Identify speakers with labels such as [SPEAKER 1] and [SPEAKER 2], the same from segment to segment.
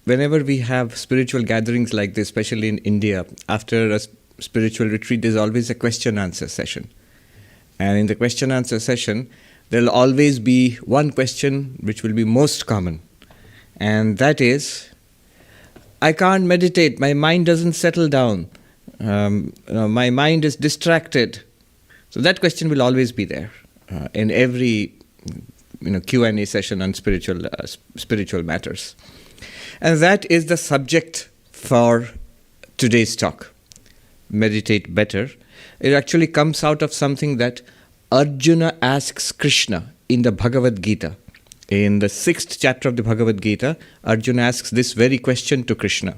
[SPEAKER 1] whenever we have spiritual gatherings like this, especially in India, after a spiritual retreat, there's always a question-answer session. And in the question-answer session, there'll always be one question which will be most common. And that is, I can't meditate, my mind doesn't settle down, my mind is distracted. So that question will always be there in every Q&A session on spiritual matters. And that is the subject for today's talk, Meditate Better. It actually comes out of something that Arjuna asks Krishna in the Bhagavad Gita. In the 6th chapter of the Bhagavad Gita, Arjuna asks this very question to Krishna.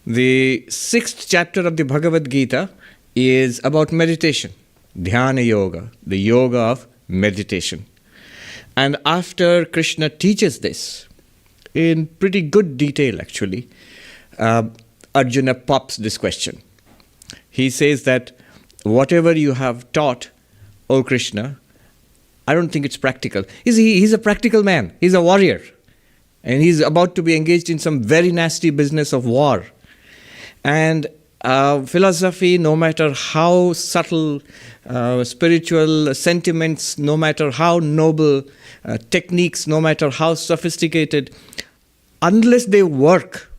[SPEAKER 1] The 6th chapter of the Bhagavad Gita is about meditation, Dhyana Yoga, the yoga of meditation. And after Krishna teaches this, in pretty good detail actually, Arjuna pops this question. He says that whatever you have taught, O Krishna, I don't think it's practical. He's a practical man. He's a warrior. And he's about to be engaged in some very nasty business of war. And philosophy, no matter how subtle, spiritual sentiments, no matter how noble, techniques, no matter how sophisticated, unless they work,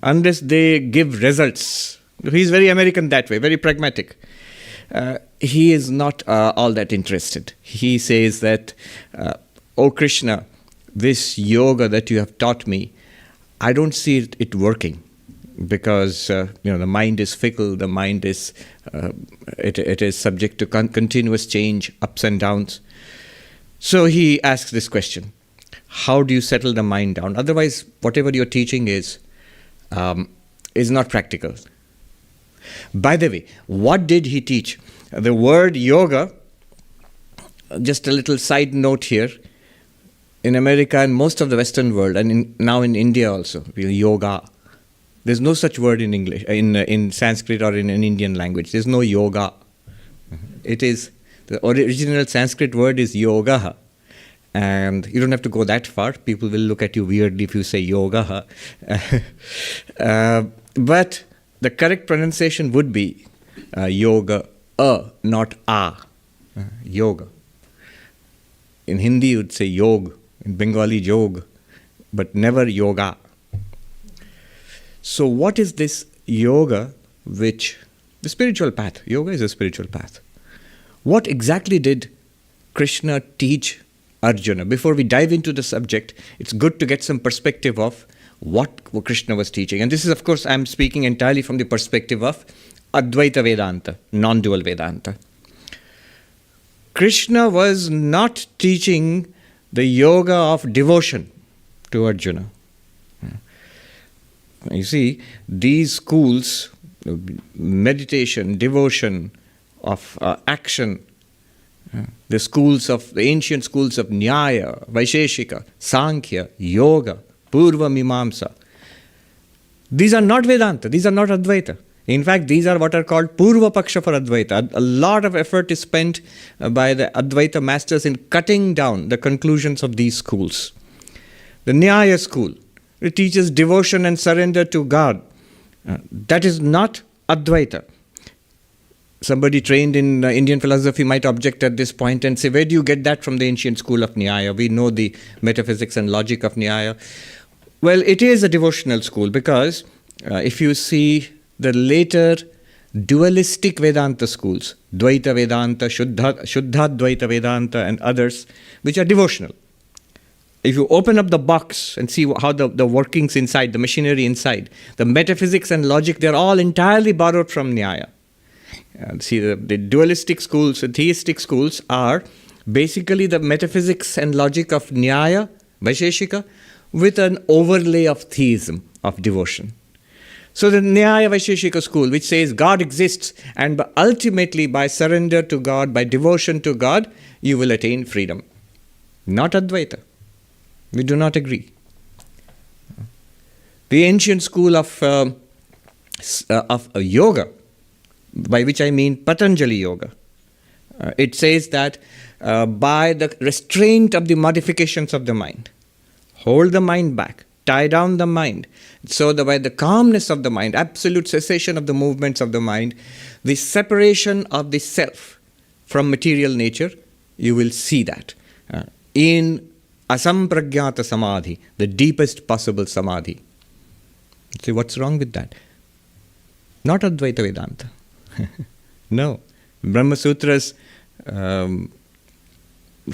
[SPEAKER 1] unless they give results, he's very American that way, very pragmatic. He is not all that interested. He says that, O Krishna, this yoga that you have taught me, I don't see it working because the mind is fickle. The mind is it is subject to continuous change, ups and downs. So he asks this question: how do you settle the mind down? Otherwise, whatever you're teaching is not practical. By the way, what did he teach? The word yoga, just a little side note here, in America and most of the Western world, and now in India also, yoga. There's no such word in English, in Sanskrit or in an Indian language. There's no yoga. It is, the original Sanskrit word is yoga. And you don't have to go that far. People will look at you weirdly if you say yoga. But the correct pronunciation would be yoga, not a. Yoga. In Hindi, you would say yog. In Bengali, yog. But never yoga. So what is this yoga the spiritual path? Yoga is a spiritual path. What exactly did Krishna teach Arjuna? Before we dive into the subject, it's good to get some perspective of what Krishna was teaching. And this is, of course, I'm speaking entirely from the perspective of Advaita Vedanta, non-dual Vedanta. Krishna was not teaching the yoga of devotion to Arjuna. You see, these schools, meditation, devotion, of action, the ancient schools of Nyaya, Vaisheshika, Sankhya, Yoga, Purva Mimamsa, these are not Vedanta, these are not Advaita. In fact, these are what are called Purva Paksha for Advaita. A lot of effort is spent by the Advaita masters in cutting down the conclusions of these schools. The Nyaya school, it teaches devotion and surrender to God. That is not Advaita. Somebody trained in Indian philosophy might object at this point and say, where do you get that from the ancient school of Nyaya? We know the metaphysics and logic of Nyaya. Well, it is a devotional school because if you see the later dualistic Vedanta schools, Dvaita Vedanta, Shuddha-Dvaita Vedanta and others, which are devotional. If you open up the box and see how the workings inside, the machinery inside, the metaphysics and logic, they're all entirely borrowed from Nyaya. See, the dualistic schools, the theistic schools are basically the metaphysics and logic of Nyaya, Vaisheshika, with an overlay of theism, of devotion. So the Nyaya Vaisheshika school, which says God exists, and ultimately by surrender to God, by devotion to God, you will attain freedom. Not Advaita. We do not agree. The ancient school of yoga, by which I mean Patanjali Yoga, it says that by the restraint of the modifications of the mind, hold the mind back, tie down the mind. So by the calmness of the mind, absolute cessation of the movements of the mind, the separation of the self from material nature, you will see that in asampragyata samadhi, the deepest possible samadhi. See, what's wrong with that? Not Advaita Vedanta. No. Brahma Sutras,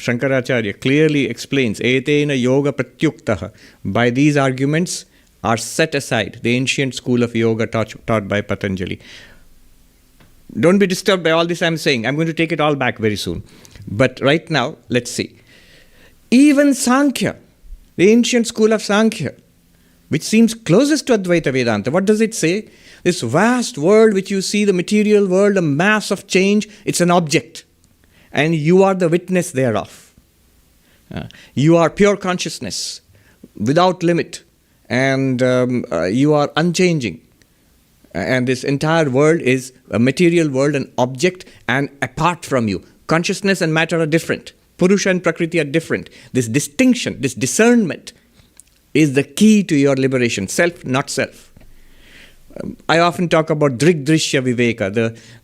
[SPEAKER 1] Shankaracharya clearly explains, etena yoga pratyuktaha. By these arguments are set aside the ancient school of yoga taught by Patanjali. Don't be disturbed by all this I'm saying. I'm going to take it all back very soon. But right now, let's see. Even Sankhya, the ancient school of Sankhya, which seems closest to Advaita Vedanta, what does it say? This vast world which you see, the material world, a mass of change, it's an object. And you are the witness thereof. You are pure consciousness, without limit. And you are unchanging. And this entire world is a material world, an object, and apart from you. Consciousness and matter are different. Purusha and Prakriti are different. This distinction, this discernment is the key to your liberation. Self, not self. I often talk about drigdrishya viveka,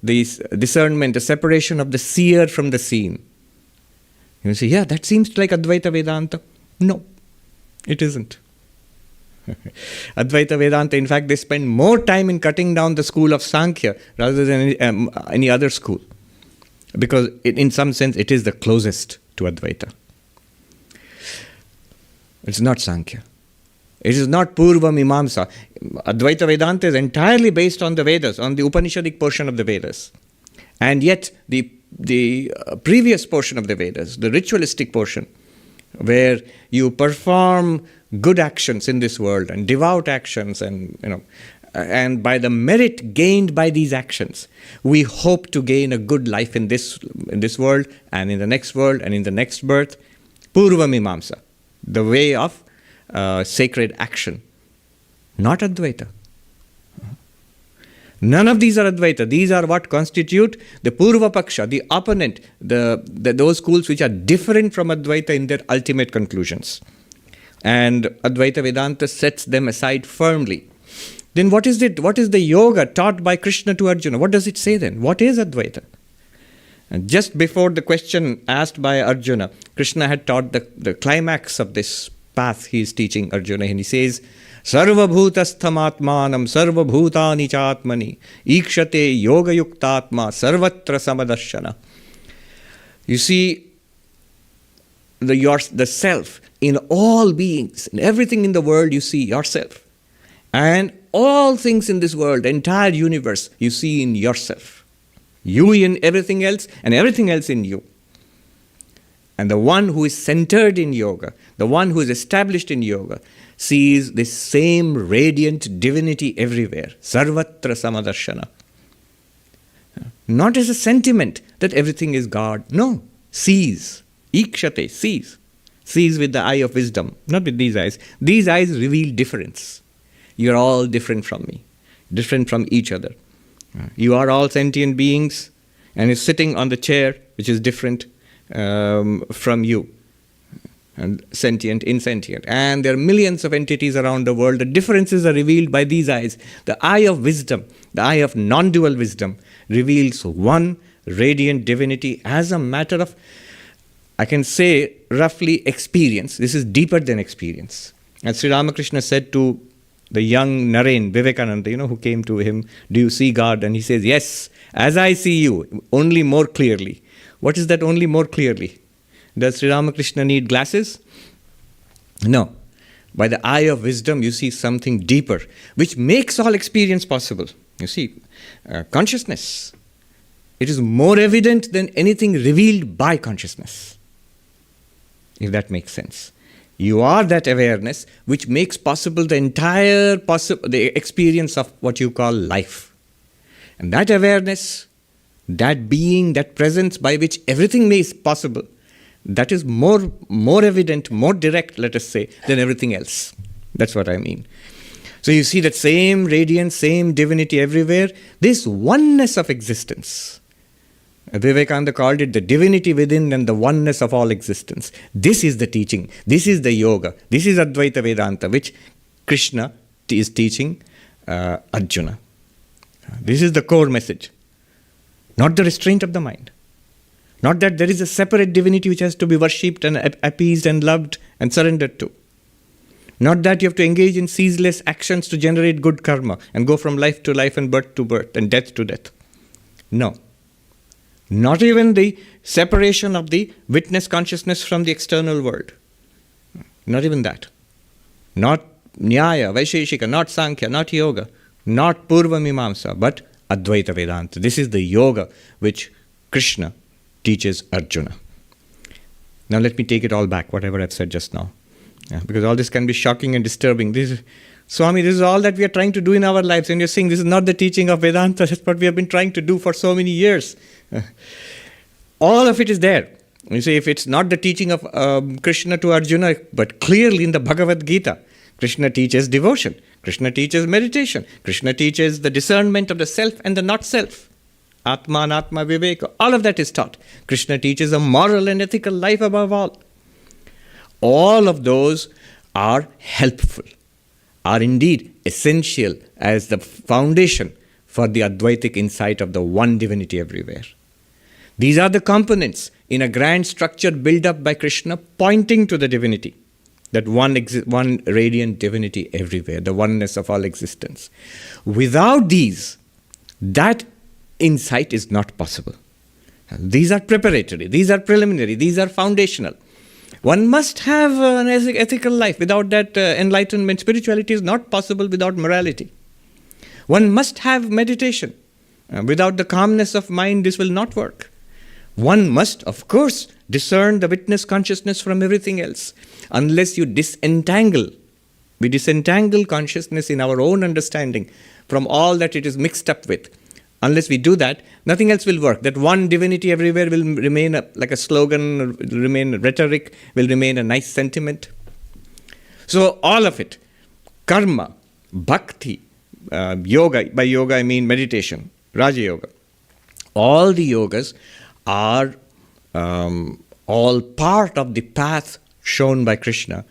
[SPEAKER 1] the discernment, the separation of the seer from the seen. You say, yeah, that seems like Advaita Vedanta. No, it isn't. Advaita Vedanta, in fact, they spend more time in cutting down the school of Sankhya rather than any other school. Because in some sense, it is the closest to Advaita. It's not Sankhya. It is not Purva Mimamsa. Advaita Vedanta is entirely based on the Vedas, on the Upanishadic portion of the Vedas. And yet, the previous portion of the Vedas, the ritualistic portion, where you perform good actions in this world and devout actions, and by the merit gained by these actions, we hope to gain a good life in this world and in the next world and in the next birth. Purva Mimamsa, the way of sacred action. Not Advaita. None of these are Advaita. These are what constitute the Purva Paksha, the opponent, those schools which are different from Advaita in their ultimate conclusions. And Advaita Vedanta sets them aside firmly. Then what is it? What is the yoga taught by Krishna to Arjuna? What does it say then? What is Advaita? And just before the question asked by Arjuna, Krishna had taught the climax of this path he is teaching Arjuna, and he says, Sarva bhutastham atmanam sarva bhutani chatmani ikshate yoga yuktatma sarvatra samadarshana. You see, the self in all beings, in everything in the world you see yourself. And all things in this world, the entire universe, you see in yourself. You in everything else and everything else in you. And the one who is centered in yoga, the one who is established in yoga, sees this same radiant divinity everywhere. Sarvatra samadarshana. Not as a sentiment that everything is God. No. Sees. Ikshate. Sees. Sees with the eye of wisdom. Not with these eyes. These eyes reveal difference. You are all different from me. Different from each other. You are all sentient beings, and you're sitting on the chair, which is different from you. And sentient, insentient. And there are millions of entities around the world. The differences are revealed by these eyes. The eye of wisdom, the eye of non-dual wisdom, reveals one radiant divinity as a matter of, I can say, roughly experience. This is deeper than experience. As Sri Ramakrishna said to the young Naren, Vivekananda, who came to him, do you see God? And he says, yes, as I see you, only more clearly. What is that only more clearly? Does Sri Ramakrishna need glasses? No. By the eye of wisdom, you see something deeper, which makes all experience possible. You see, consciousness, it is more evident than anything revealed by consciousness, if that makes sense. You are that awareness which makes possible the entire the experience of what you call life. And that awareness, that being, that presence by which everything is possible, that is more evident, more direct, let us say, than everything else. That's what I mean. So you see that same radiance, same divinity everywhere, this oneness of existence. Vivekananda called it the divinity within and the oneness of all existence. This is the teaching. This is the yoga. This is Advaita Vedanta, which Krishna is teaching Arjuna. This is the core message. Not the restraint of the mind. Not that there is a separate divinity which has to be worshipped and appeased and loved and surrendered to. Not that you have to engage in ceaseless actions to generate good karma and go from life to life and birth to birth and death to death. No. Not even the separation of the witness consciousness from the external world. Not even that. Not Nyaya, Vaisheshika, not Sankhya, not Yoga, not Purva Mimamsa, but Advaita Vedanta. This is the yoga which Krishna teaches Arjuna. Now let me take it all back, whatever I've said just now. Because all this can be shocking and disturbing. Swami, this is all that we are trying to do in our lives. And you're saying this is not the teaching of Vedanta. That's what we have been trying to do for so many years. All of it is there. You see, if it's not the teaching of Krishna to Arjuna, but clearly in the Bhagavad Gita, Krishna teaches devotion. Krishna teaches meditation. Krishna teaches the discernment of the self and the not self. Atma, Anatma, Viveka. All of that is taught. Krishna teaches a moral and ethical life above all. All of those are helpful, are indeed essential as the foundation for the Advaitic insight of the one divinity everywhere. These are the components in a grand structure built up by Krishna pointing to the divinity, that one radiant divinity everywhere, the oneness of all existence. Without these, that insight is not possible. These are preparatory, these are preliminary, these are foundational. One must have an ethical life. Without that enlightenment, spirituality is not possible without morality. One must have meditation. Without the calmness of mind, this will not work. One must, of course, discern the witness consciousness from everything else. Unless you disentangle, we disentangle consciousness in our own understanding from all that it is mixed up with. Unless we do that, nothing else will work. That one divinity everywhere will remain like a slogan, will remain rhetoric, will remain a nice sentiment. So all of it, karma, bhakti, yoga, by yoga I mean meditation, Raja Yoga, all the yogas are all part of the path shown by Krishna.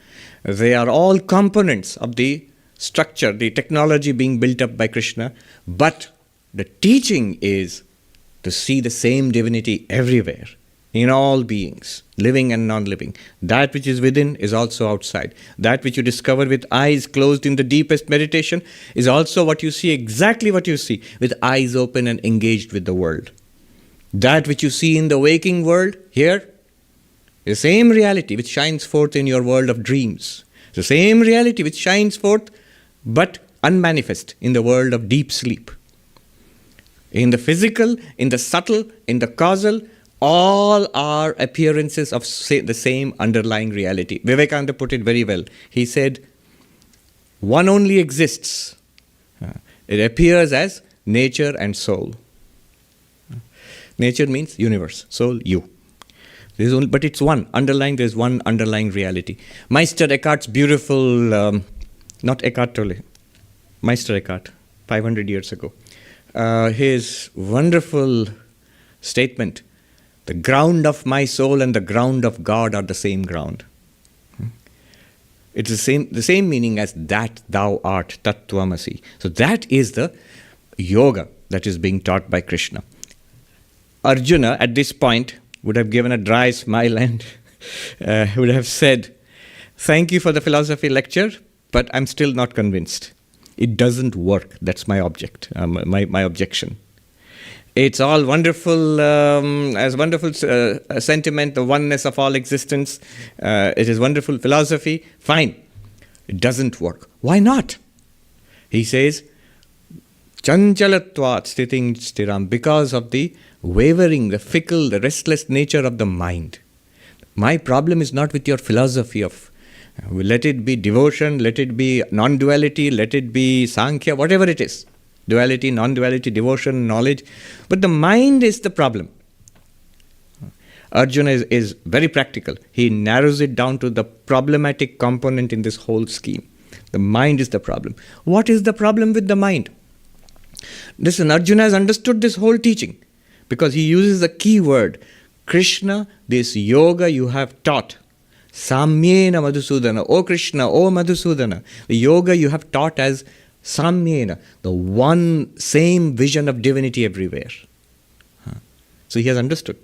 [SPEAKER 1] They are all components of the structure, the technology being built up by Krishna, but the teaching is to see the same divinity everywhere, in all beings, living and non-living. That which is within is also outside. That which you discover with eyes closed in the deepest meditation is also what you see, exactly what you see, with eyes open and engaged with the world. That which you see in the waking world here, the same reality which shines forth in your world of dreams. The same reality which shines forth but unmanifest in the world of deep sleep. In the physical, in the subtle, in the causal, all are appearances of the same underlying reality. Vivekananda put it very well. He said, one only exists. It appears as nature and soul. Nature means universe, soul, you. But it's one. There's one underlying reality. Meister Eckhart's beautiful, not Eckhart Tolle, Meister Eckhart, 500 years ago. His wonderful statement, the ground of my soul and the ground of God are the same ground. It's the same meaning as that thou art, tattvamasi. So that is the yoga that is being taught by Krishna. Arjuna at this point would have given a dry smile and would have said, thank you for the philosophy lecture, but I'm still not convinced. It doesn't work. That's my my objection. It's all wonderful, as wonderful sentiment, the oneness of all existence. It is wonderful philosophy. Fine. It doesn't work. Why not? He says, chanchalatvat stiting stiram, because of the wavering, the fickle, the restless nature of the mind. My problem is not with your philosophy of let it be devotion, let it be non-duality, let it be Sankhya, whatever it is. Duality, non-duality, devotion, knowledge. But the mind is the problem. Arjuna is very practical. He narrows it down to the problematic component in this whole scheme. The mind is the problem. What is the problem with the mind? Listen, Arjuna has understood this whole teaching because he uses the key word. Krishna, this yoga you have taught, Samyena Madhusudana. O Krishna, O Madhusudana. The yoga you have taught as Samyena, the one same vision of divinity everywhere. So he has understood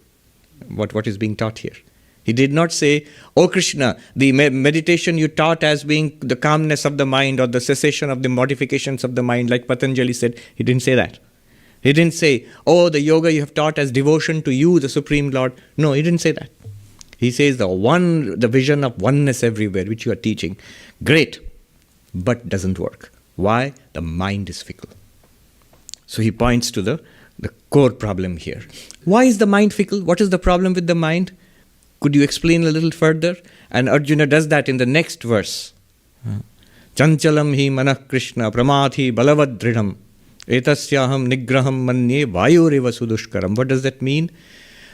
[SPEAKER 1] what is being taught here. He did not say, "Oh Krishna, the meditation you taught as being the calmness of the mind or the cessation of the modifications of the mind," like Patanjali said. He didn't say that. He didn't say, "Oh, the yoga you have taught as devotion to you, the Supreme Lord." No, he didn't say that. He says the vision of oneness everywhere, which you are teaching. Great, but doesn't work. Why? The mind is fickle. So he points to the core problem here. Why is the mind fickle? What is the problem with the mind? Could you explain a little further? And Arjuna does that in the next verse. Chanchalam hi manah Krishna pramathi balavad dridham etasyaham nigraham manye vayuriva sudushkaram. What does that mean?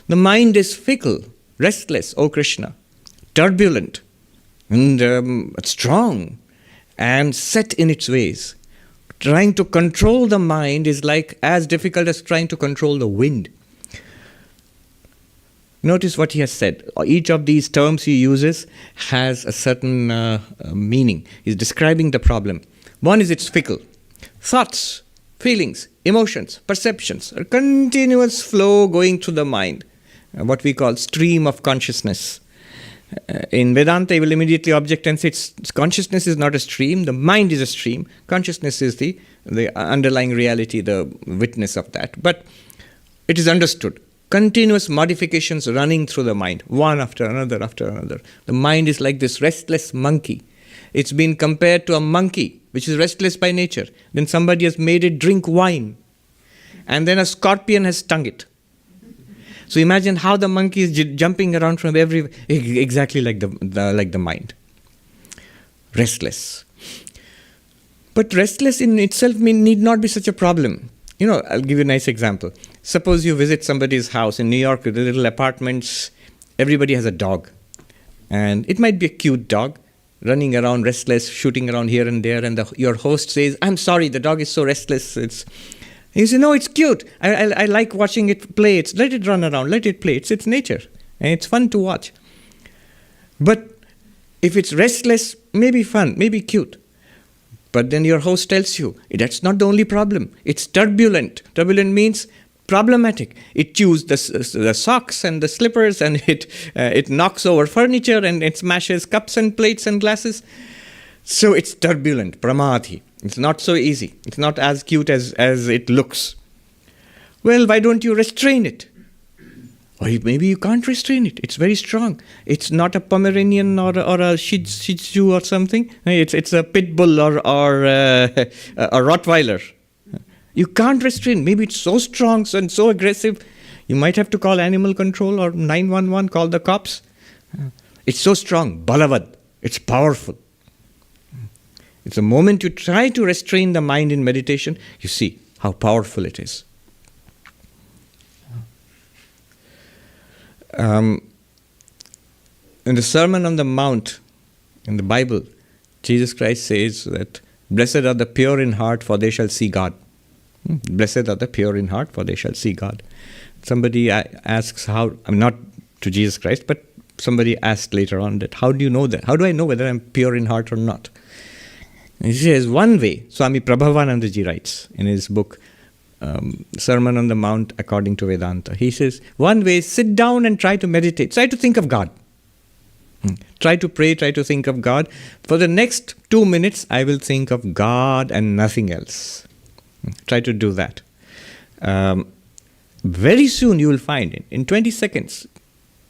[SPEAKER 1] The mind is fickle, restless, O Krishna, turbulent, and strong, and set in its ways. Trying to control the mind is like as difficult as trying to control the wind. Notice what he has said. Each of these terms he uses has a certain meaning. He's describing the problem. One is it's fickle. Thoughts, feelings, emotions, perceptions, a continuous flow going through the mind, what we call stream of consciousness. In Vedanta, he will immediately object and say consciousness is not a stream, the mind is a stream, consciousness is the underlying reality, the witness of that. But it is understood. Continuous modifications running through the mind, one after another after another. The mind is like this restless monkey. It's been compared to a monkey, which is restless by nature. Then somebody has made it drink wine. And then a scorpion has stung it. So imagine how the monkey is jumping around from exactly like the mind. Restless. But restless in itself need not be such a problem. I'll give you a nice example. Suppose you visit somebody's house in New York with the little apartments. Everybody has a dog. And it might be a cute dog, running around restless, shooting around here and there. And your host says, "I'm sorry, the dog is so restless. You say, "No, it's cute. I like watching it play. Let it run around. Let it play. It's nature. And it's fun to watch." But if it's restless, maybe fun, maybe cute. But then your host tells you, that's not the only problem. It's turbulent. Turbulent means problematic. It chews the socks and the slippers, and it knocks over furniture, and it smashes cups and plates and glasses. So it's turbulent, pramati. It's not so easy. It's not as cute as it looks. Well, why don't you restrain it? Or maybe you can't restrain it. It's very strong. It's not a Pomeranian or a Shih Tzu or something. It's a pit bull or a Rottweiler. You can't restrain. Maybe it's so strong and so aggressive. You might have to call animal control or 911, call the cops. It's so strong. Balavad. It's powerful. It's the moment you try to restrain the mind in meditation, you see how powerful it is. In the Sermon on the Mount, in the Bible, Jesus Christ says that blessed are the pure in heart, for they shall see God. Blessed are the pure in heart, for they shall see God. Somebody asks not to Jesus Christ, but somebody asked later on that, how do you know that? How do I know whether I'm pure in heart or not? And he says, one way, Swami Prabhavanandaji writes in his book, Sermon on the Mount according to Vedanta. He says, one way, sit down and try to meditate. Try to think of God. Try to pray, try to think of God. For the next 2 minutes, I will think of God and nothing else. Try to do that. Very soon you will find in 20 seconds,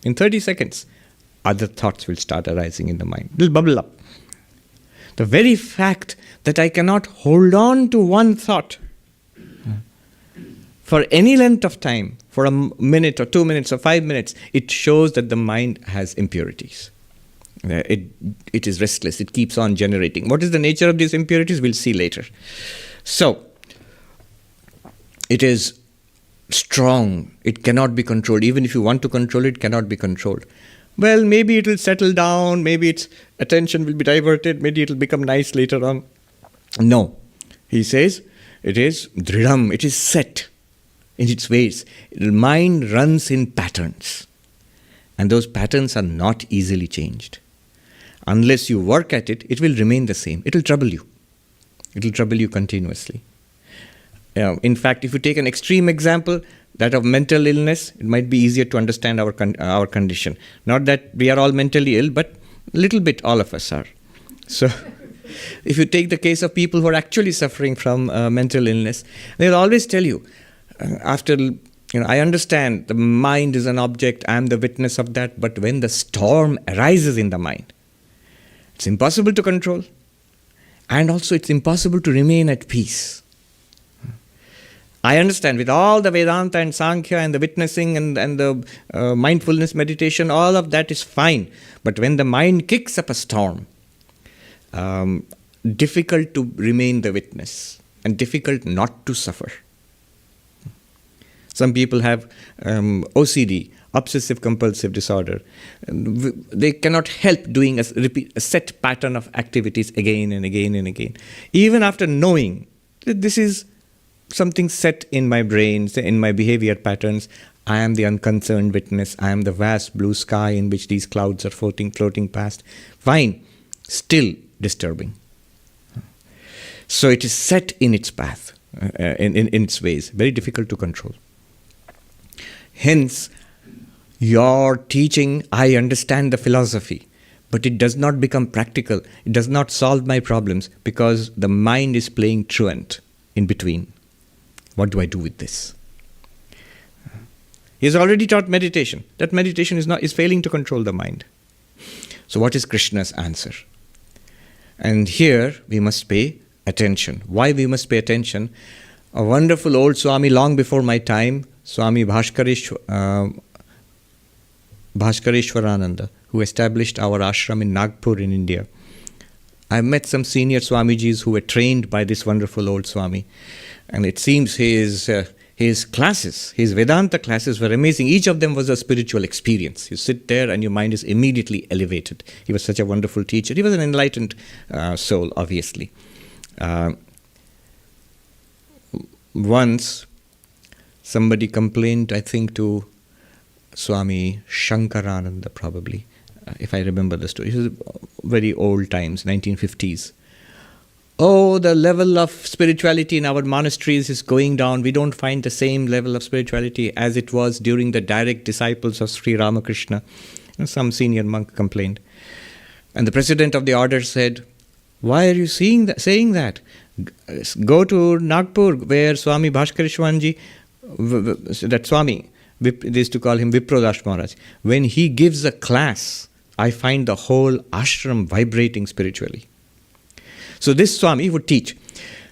[SPEAKER 1] in 30 seconds, other thoughts will start arising in the mind. It will bubble up. The very fact that I cannot hold on to one thought for any length of time, for a minute or 2 minutes or 5 minutes, it shows that the mind has impurities. It is restless. It keeps on generating. What is the nature of these impurities? We'll see later. So, it is strong. It cannot be controlled. Even if you want to control it, it cannot be controlled. Well, maybe it will settle down. Maybe its attention will be diverted. Maybe it will become nice later on. No. He says, it is dridham. It is set in its ways. The mind runs in patterns. And those patterns are not easily changed. Unless you work at it, it will remain the same. It will trouble you. It will trouble you continuously. In fact, if you take an extreme example, that of mental illness, it might be easier to understand our condition. Not that we are all mentally ill, but a little bit all of us are. So, if you take the case of people who are actually suffering from mental illness, they'll always tell you, I understand the mind is an object, I am the witness of that, but when the storm arises in the mind, it's impossible to control, and also it's impossible to remain at peace. I understand with all the Vedanta and Sankhya and the witnessing and the mindfulness meditation, all of that is fine. But when the mind kicks up a storm, difficult to remain the witness and difficult not to suffer. Some people have OCD, obsessive compulsive disorder. They cannot help doing a set pattern of activities again and again and again. Even after knowing that this is something set in my brain, in my behavior patterns, I am the unconcerned witness, I am the vast blue sky in which these clouds are floating past. Fine, still disturbing. So it is set in its path, in its ways, very difficult to control. Hence, your teaching, I understand the philosophy, but it does not become practical. It does not solve my problems because the mind is playing truant in between. What do I do with this? He has already taught meditation. That meditation is failing to control the mind. So what is Krishna's answer? And here we must pay attention. Why we must pay attention? A wonderful old Swami long before my time, Swami Bhaskar-Ishwarananda, who established our ashram in Nagpur in India. I met some senior Swamijis who were trained by this wonderful old Swami. And it seems his classes, his Vedanta classes were amazing. Each of them was a spiritual experience. You sit there and your mind is immediately elevated. He was such a wonderful teacher. He was an enlightened soul, obviously. Once, somebody complained, I think, to Swami Shankarananda, probably, if I remember the story. It was very old times, 1950s. Oh, the level of spirituality in our monasteries is going down. We don't find the same level of spirituality as it was during the direct disciples of Sri Ramakrishna. And some senior monk complained. And the president of the order said, why are you saying that? Go to Nagpur where Swami Bhaskar-Ishwanji, that Swami, they used to call him Viprodash Maharaj. When he gives a class, I find the whole ashram vibrating spiritually. So this Swami would teach.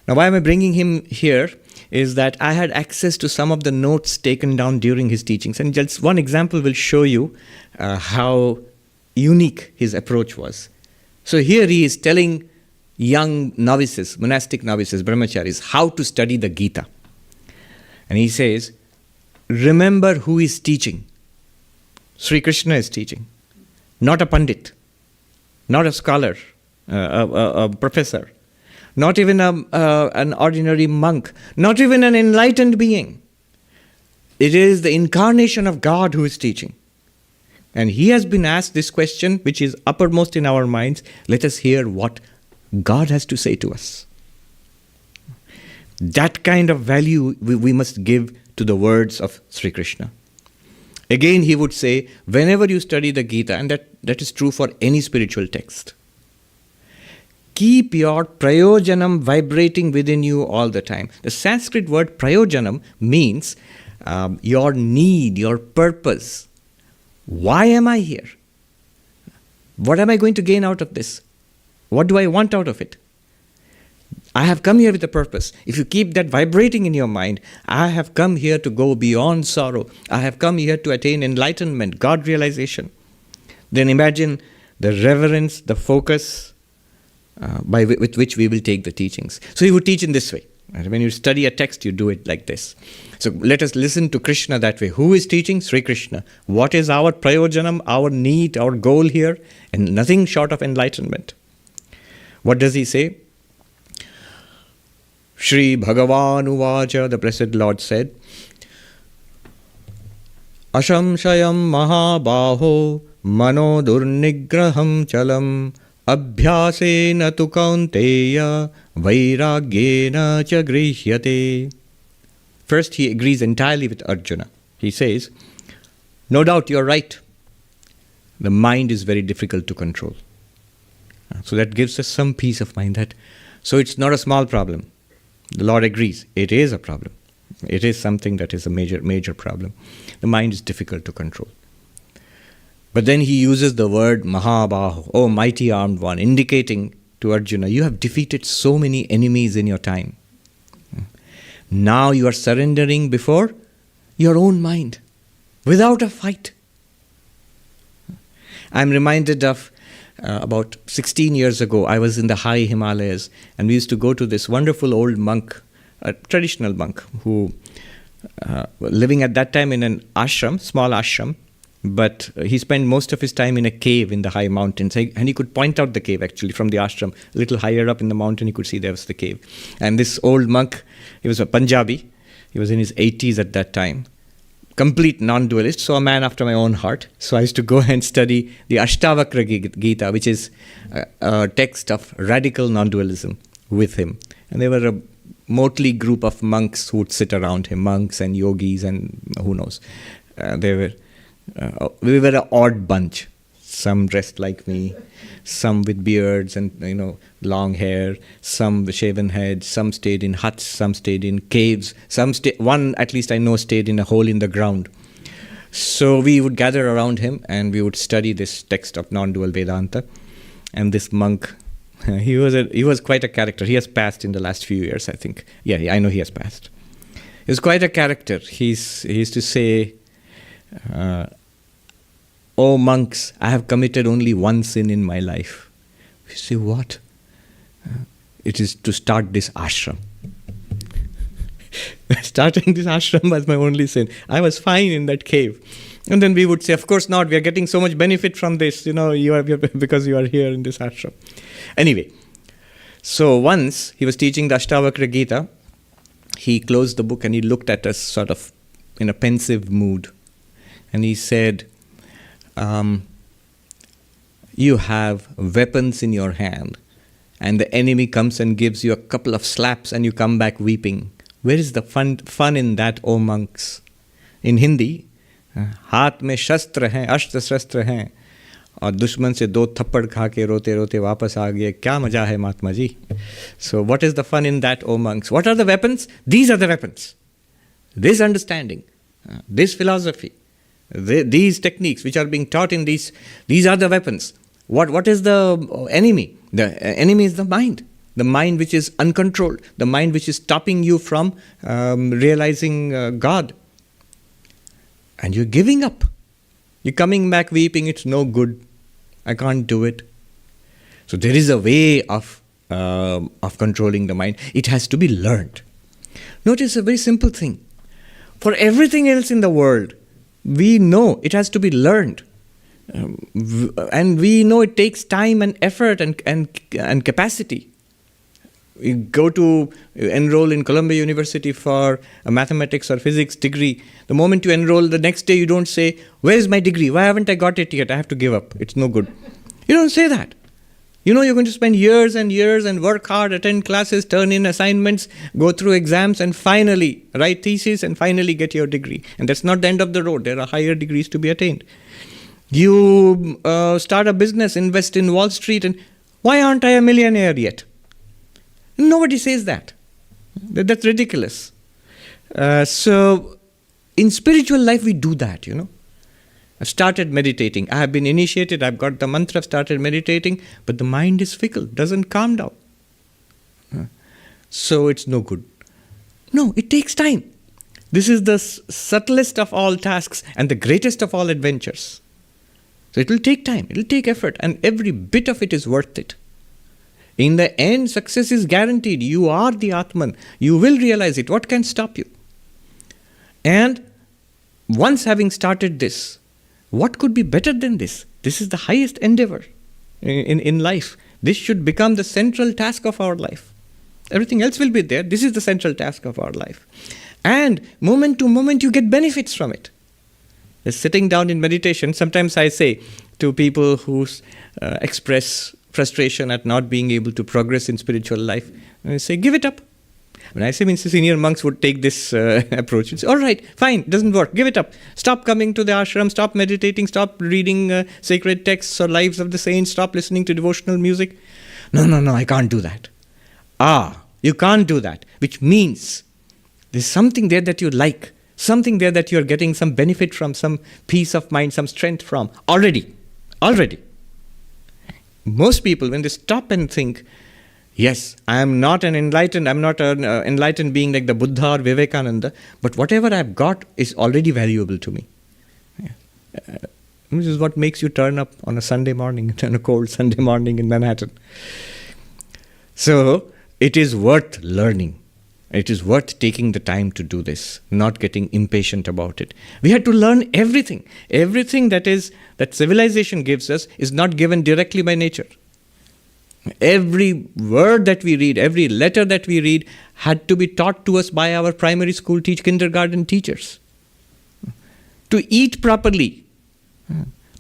[SPEAKER 1] Now why am I bringing him here is that I had access to some of the notes taken down during his teachings. And just one example will show you how unique his approach was. So here he is telling young novices, monastic novices, brahmacharis, how to study the Gita. And he says, remember who is teaching. Sri Krishna is teaching. Not a pandit, not a scholar, a professor, not even an ordinary monk, not even an enlightened being. It is the incarnation of God who is teaching. And he has been asked this question, which is uppermost in our minds. Let us hear what God has to say to us. That kind of value we must give to the words of Sri Krishna. Again, he would say, whenever you study the Gita, and that is true for any spiritual text, keep your prayojanam vibrating within you all the time. The Sanskrit word prayojanam means your need, your purpose. Why am I here? What am I going to gain out of this? What do I want out of it? I have come here with a purpose. If you keep that vibrating in your mind, I have come here to go beyond sorrow. I have come here to attain enlightenment, God realization. Then imagine the reverence, the focus with which we will take the teachings. So he would teach in this way. When you study a text, you do it like this. So let us listen to Krishna that way. Who is teaching? Sri Krishna. What is our prayojanam, our need, our goal here? And nothing short of enlightenment. What does he say? Shri Bhagavan Uvacha, the Blessed Lord said, Ashamshayam Mahabaho mano durnigraham chalam abhyasena tu kaunteya vairagyena cha grihyate. First, he agrees entirely with Arjuna. He says, no doubt you're right. The mind is very difficult to control. So that gives us some peace of mind. So it's not a small problem. The Lord agrees. It is a problem. It is something that is a major problem. The mind is difficult to control. But then he uses the word Mahabaho, oh mighty armed one, indicating to Arjuna, you have defeated so many enemies in your time. Now you are surrendering before your own mind, without a fight. I'm reminded of about 16 years ago, I was in the high Himalayas, and we used to go to this wonderful old monk, a traditional monk, who living at that time in an ashram, small ashram, but he spent most of his time in a cave in the high mountains, and he could point out the cave actually from the ashram. A little higher up in the mountain, he could see there was the cave. And this old monk, he was a Punjabi, he was in his 80s at that time, complete non-dualist, so a man after my own heart. So I used to go and study the Ashtavakra Gita, which is a text of radical non-dualism, with him. And there were a motley group of monks who would sit around him, monks and yogis and who knows. We were an odd bunch. Some dressed like me, some with beards and long hair, some with shaven heads, some stayed in huts, some stayed in caves, one at least I know stayed in a hole in the ground. So we would gather around him and we would study this text of non-dual Vedanta. And this monk, he was quite a character. He has passed in the last few years, I think. Yeah, I know he has passed. He was quite a character. He used to say, oh monks, I have committed only one sin in my life. You say, what? It is to start this ashram. Starting this ashram was my only sin. I was fine in that cave. And then we would say, of course not, we are getting so much benefit from this, because you are here in this ashram. Anyway, so once he was teaching the Ashtavakra Gita, he closed the book and he looked at us sort of in a pensive mood. And he said, you have weapons in your hand and the enemy comes and gives you a couple of slaps and you come back weeping. Where is the fun in that, O monks? In Hindi, हाथ में शस्त्र हैं, अस्त्र शस्त्र हैं और दुश्मन से दो थप्पड़ खा के रोते रोते वापस आ गए, क्या मजा है Mahatma ji. So what is the fun in that, O monks? What are the weapons? These are the weapons. This understanding, this philosophy, these techniques which are being taught in these are the weapons. What is the enemy? The enemy is the mind. The mind which is uncontrolled. The mind which is stopping you from realizing God. And you're giving up. You're coming back weeping, it's no good. I can't do it. So there is a way of controlling the mind. It has to be learned. Notice a very simple thing. For everything else in the world, we know it has to be learned. And we know it takes time and effort and capacity. You go to enroll in Columbia University for a mathematics or physics degree. The moment you enroll, the next day you don't say, where is my degree? Why haven't I got it yet? I have to give up. It's no good. You don't say that. You know you're going to spend years and years and work hard, attend classes, turn in assignments, go through exams, and finally write thesis and finally get your degree. And that's not the end of the road. There are higher degrees to be attained. You start a business, invest in Wall Street, and why aren't I a millionaire yet? Nobody says that. That's ridiculous. So in spiritual life, we do that, I've started meditating. I have been initiated. I've got the mantra. I've started meditating. But the mind is fickle. Doesn't calm down. So it's no good. No, it takes time. This is the subtlest of all tasks and the greatest of all adventures. So it will take time. It will take effort. And every bit of it is worth it. In the end, success is guaranteed. You are the Atman. You will realize it. What can stop you? And once having started this, what could be better than this? This is the highest endeavor in life. This should become the central task of our life. Everything else will be there. This is the central task of our life. And moment to moment, you get benefits from it. Sitting down in meditation, sometimes I say, to people who express frustration at not being able to progress in spiritual life. And I say, give it up. When I say, means the senior monks would take this approach and say, all right, fine, doesn't work, give it up. Stop coming to the ashram, stop meditating, stop reading sacred texts or lives of the saints, stop listening to devotional music. No, I can't do that. You can't do that, which means there's something there that you like, something there that you're getting some benefit from, some peace of mind, some strength from, already. Most people, when they stop and think, yes, I'm not an enlightened being like the Buddha or Vivekananda, but whatever I've got is already valuable to me. This is what makes you turn up on a Sunday morning, on a cold Sunday morning in Manhattan. So, it is worth learning. It is worth taking the time to do this, not getting impatient about it. We had to learn everything. Everything that civilization gives us is not given directly by nature. Every word that we read, every letter that we read had to be taught to us by our primary school kindergarten teachers. To eat properly,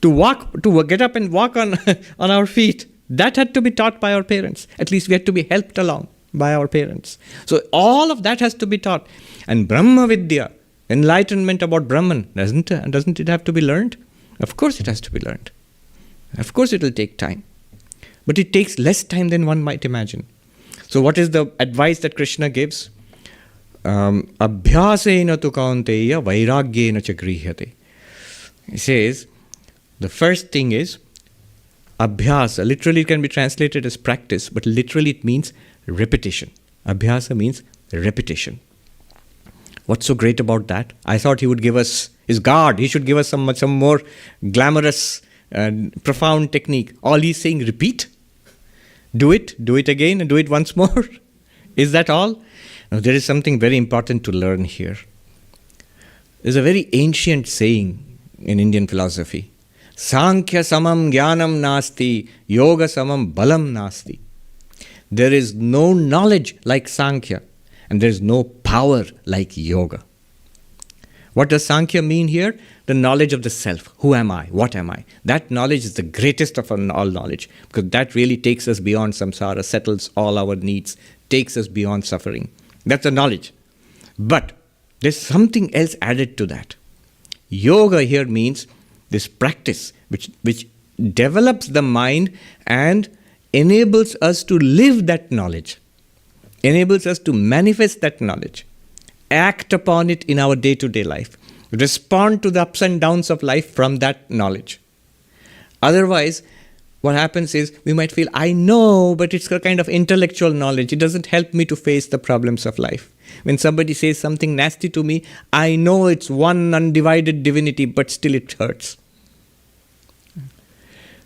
[SPEAKER 1] to get up and walk on our feet, that had to be taught by our parents. At least we had to be helped along by our parents. So all of that has to be taught. And Brahma Vidya, enlightenment about Brahman, doesn't it have to be learned? Of course it has to be learned. Of course it will take time. But it takes less time than one might imagine. So what is the advice that Krishna gives? Abhyasena tu kaunteya vairagyena cha grihyate. He says, the first thing is, abhyasa, literally it can be translated as practice, but literally it means repetition. Abhyasa means repetition. What's so great about that? I thought he would give us his guard. He should give us some more glamorous, profound technique. All he's saying, repeat. Do it again, and do it once more. Is that all? Now, there is something very important to learn here. There's a very ancient saying in Indian philosophy. Sankhya samam jnanam nasti, yoga samam balam nasti. There is no knowledge like Sankhya, and there is no power like yoga. What does Sankhya mean here? The knowledge of the self. Who am I? What am I? That knowledge is the greatest of all knowledge, because that really takes us beyond samsara, settles all our needs, takes us beyond suffering. That's the knowledge. But there's something else added to that. Yoga here means this practice which develops the mind and enables us to live that knowledge, enables us to manifest that knowledge, act upon it in our day-to-day life, respond to the ups and downs of life from that knowledge. Otherwise, what happens is we might feel, I know, but it's a kind of intellectual knowledge. It doesn't help me to face the problems of life. When somebody says something nasty to me, I know it's one undivided divinity, but still it hurts.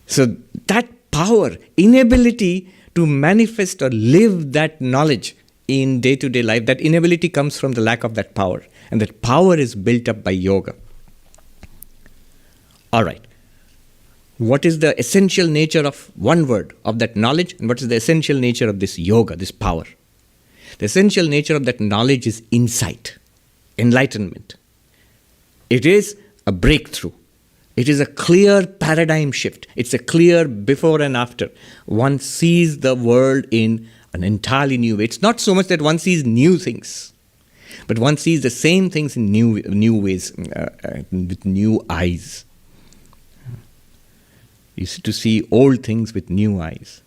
[SPEAKER 1] So that power, inability to manifest or live that knowledge in day-to-day life, that inability comes from the lack of that power. And that power is built up by yoga. All right. What is the essential nature of one word, of that knowledge? And what is the essential nature of this yoga, this power? The essential nature of that knowledge is insight, enlightenment. It is a breakthrough. It is a clear paradigm shift. It's a clear before and after. One sees the world in an entirely new way. It's not so much that one sees new things, but one sees the same things in new ways, with new eyes. You see, to see old things with new eyes.